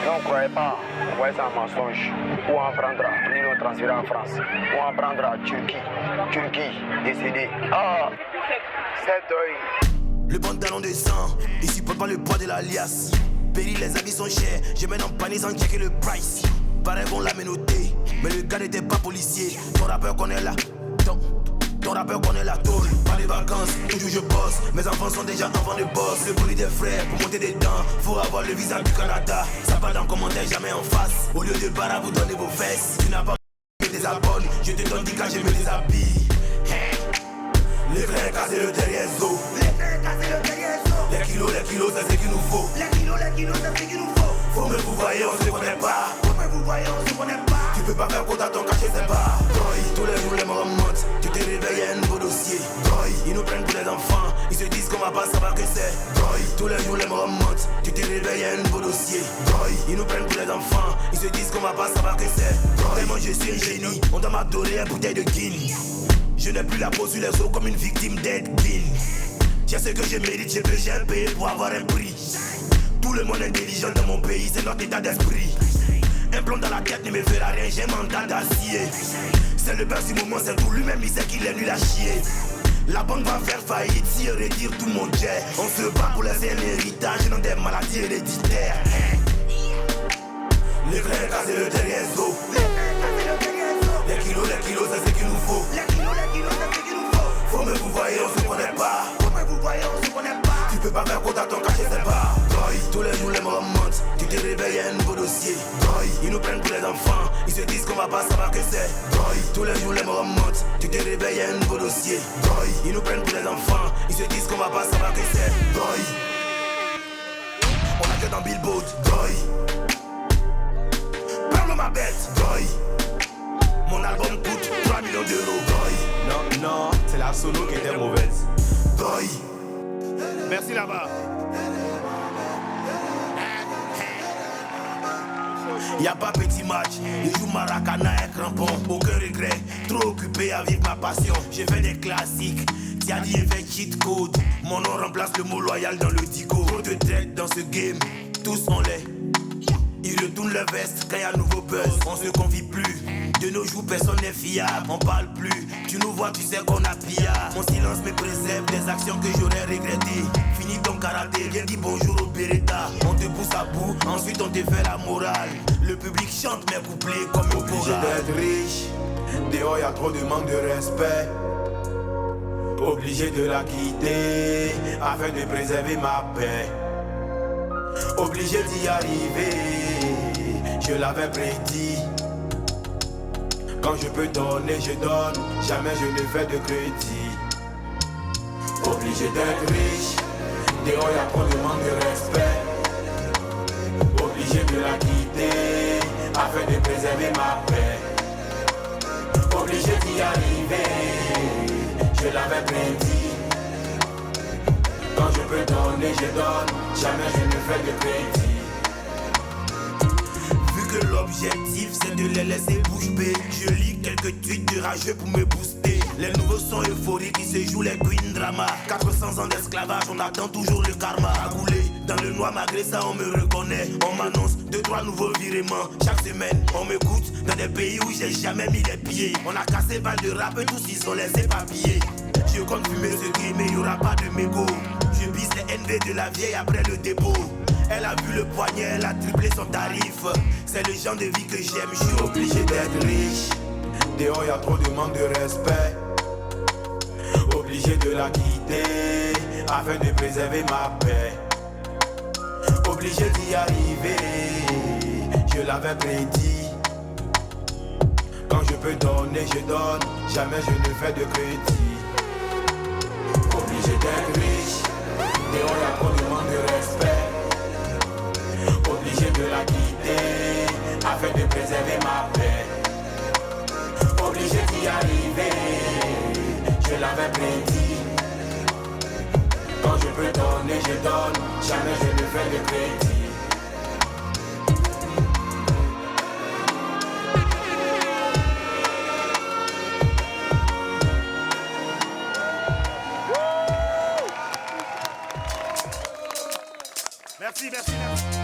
Non, ne croyez pas. Vous voyez, c'est un mensonge. Ou on prendra, ni nous transférer en France. Ou on prendra Turquie. Turquie, décédé. Ah, c'est deuil. Le pantalon de sang, il supporte pas le poids de la liasse. Péri, les habits sont chers, je mène en panier sans checker le price. Pareil qu'on l'a menotté, mais le gars n'était pas policier. Ton rappeur connaît la... Ton rappeur connaît la tôle. Pas les vacances, toujours je bosse. Mes enfants sont déjà enfants de boss. Le bruit des frères pour monter des dents. Faut avoir le visa du Canada. Ça parle en commentaire, jamais en face. Au lieu de bara, vous donnez vos fesses. Tu n'as pas des abonnes, je te donne 10 cas, je me les habille. Les frères casser le derrière zo. Les kilos, c'est ce qu'il nous faut. Les kilos, c'est ce qu'il nous faut. Faut me vous voyez, on se connaît pas. Tu peux pas faire compte à ton cachet, c'est pas. Tous les jours les morts remontent. Tu te réveilles, un nouveau dossier. Ils nous prennent pour les enfants. Ils se disent qu'on va pas savoir que c'est. Tous les jours les morts remontent. Tu te réveilles, un nouveau dossier. Ils nous prennent pour les enfants. Ils se disent qu'on va pas savoir que c'est. Vraiment je suis un génie. On doit m'adorer un bouteille de gin. Je n'ai plus la peau sur les os comme une victime d'Ed Bin. J'ai ce que je mérite, j'ai un payé pour avoir un prix. Tout le monde intelligent dans mon pays, c'est notre état d'esprit. Un plomb dans la tête ne me fera rien, j'ai un mental d'acier. C'est le père du moment, c'est tout, lui-même il sait qu'il est nul à chier. La banque va faire faillite si on retire tout mon jet. On se bat pour laisser un héritage dans des maladies héréditaires. Les frères casser le derrière zo. Les kilos, c'est ce qu'il nous faut. Les kilos, c'est ce qu'il nous faut. Faut me vous voyez, on se connaît pas. Tu peux pas faire compte à ton cachet, c'est pas. Tous les jours les morts montent. Tu te réveilles, un nouveau dossier. Ils nous prennent pour les enfants. Ils se disent qu'on va pas savoir que c'est. Tous les jours les morts montent. Tu te réveilles, un nouveau dossier. Ils nous prennent pour les enfants. Ils se disent qu'on va pas savoir que c'est. On a que dans Billboard. Parle ma bête. Mon album coûte 3 millions d'euros. Non, c'est la solo qui était mauvaise. Merci là-bas. Y'a pas petit match, je joue Maracana et crampon, aucun regret, trop occupé à vivre ma passion. J'ai fait des classiques, Tiadi et fait cheat code. Mon nom remplace le mot loyal dans le dico. Trop de tête dans ce game, tous on l'est. Ils retournent leur veste quand y'a nouveau buzz. On se confie plus, de nos jours personne n'est fiable. On parle plus, tu nous vois, tu sais qu'on a pillard. Mon silence me préserve des actions que j'aurais regrettées. Fini ton karaté, viens dis bonjour au Beretta. On te pousse à bout, ensuite on te fait la morale. Le public chante mes couplets comme au Obligé d'être riche, dehors y'a trop de manque de respect. Obligé de la quitter, afin de préserver ma paix. Obligé d'y arriver, je l'avais prédit. Quand je peux donner, je donne, jamais je ne fais de crédit. Obligé d'être riche, dehors y'a trop de manque de respect. Obligé de la quitter, afin de préserver ma paix. Obligé d'y arriver, je l'avais prédit. Quand je peux donner, je donne, jamais je ne fais de crédit. Vu que l'objectif c'est de les laisser bouche bée, je lis quelques tweets de rageux pour me booster. Les nouveaux sons euphoriques qui se jouent les queen drama. 400 ans d'esclavage, on attend toujours le karma. Cagoulé dans le noir, malgré ça on me reconnaît. On m'annonce 2-3 nouveaux virements chaque semaine. On m'écoute dans des pays où j'ai jamais mis les pieds. On a cassé balle de rap et tous ils sont laissés papiers. Je compte fumer ce gris mais y'aura pas de mégot. Je bise les NV de la vieille après le dépôt. Elle a vu le poignet, elle a triplé son tarif. C'est le genre de vie que j'aime, je suis obligé d'être riche. Dehors y'a trop de manque de respect. Obligé de la quitter, afin de préserver ma paix. Obligé d'y arriver, je l'avais prédit. Quand je peux donner, je donne, jamais je ne fais de crédit. Obligé d'être riche, et on a trop de manque de respect. Obligé de la quitter, afin de préserver ma paix. Obligé d'y arriver, je l'avais prédit. Quand je peux donner, je donne, jamais je ne fais de crédit. Merci, merci, merci.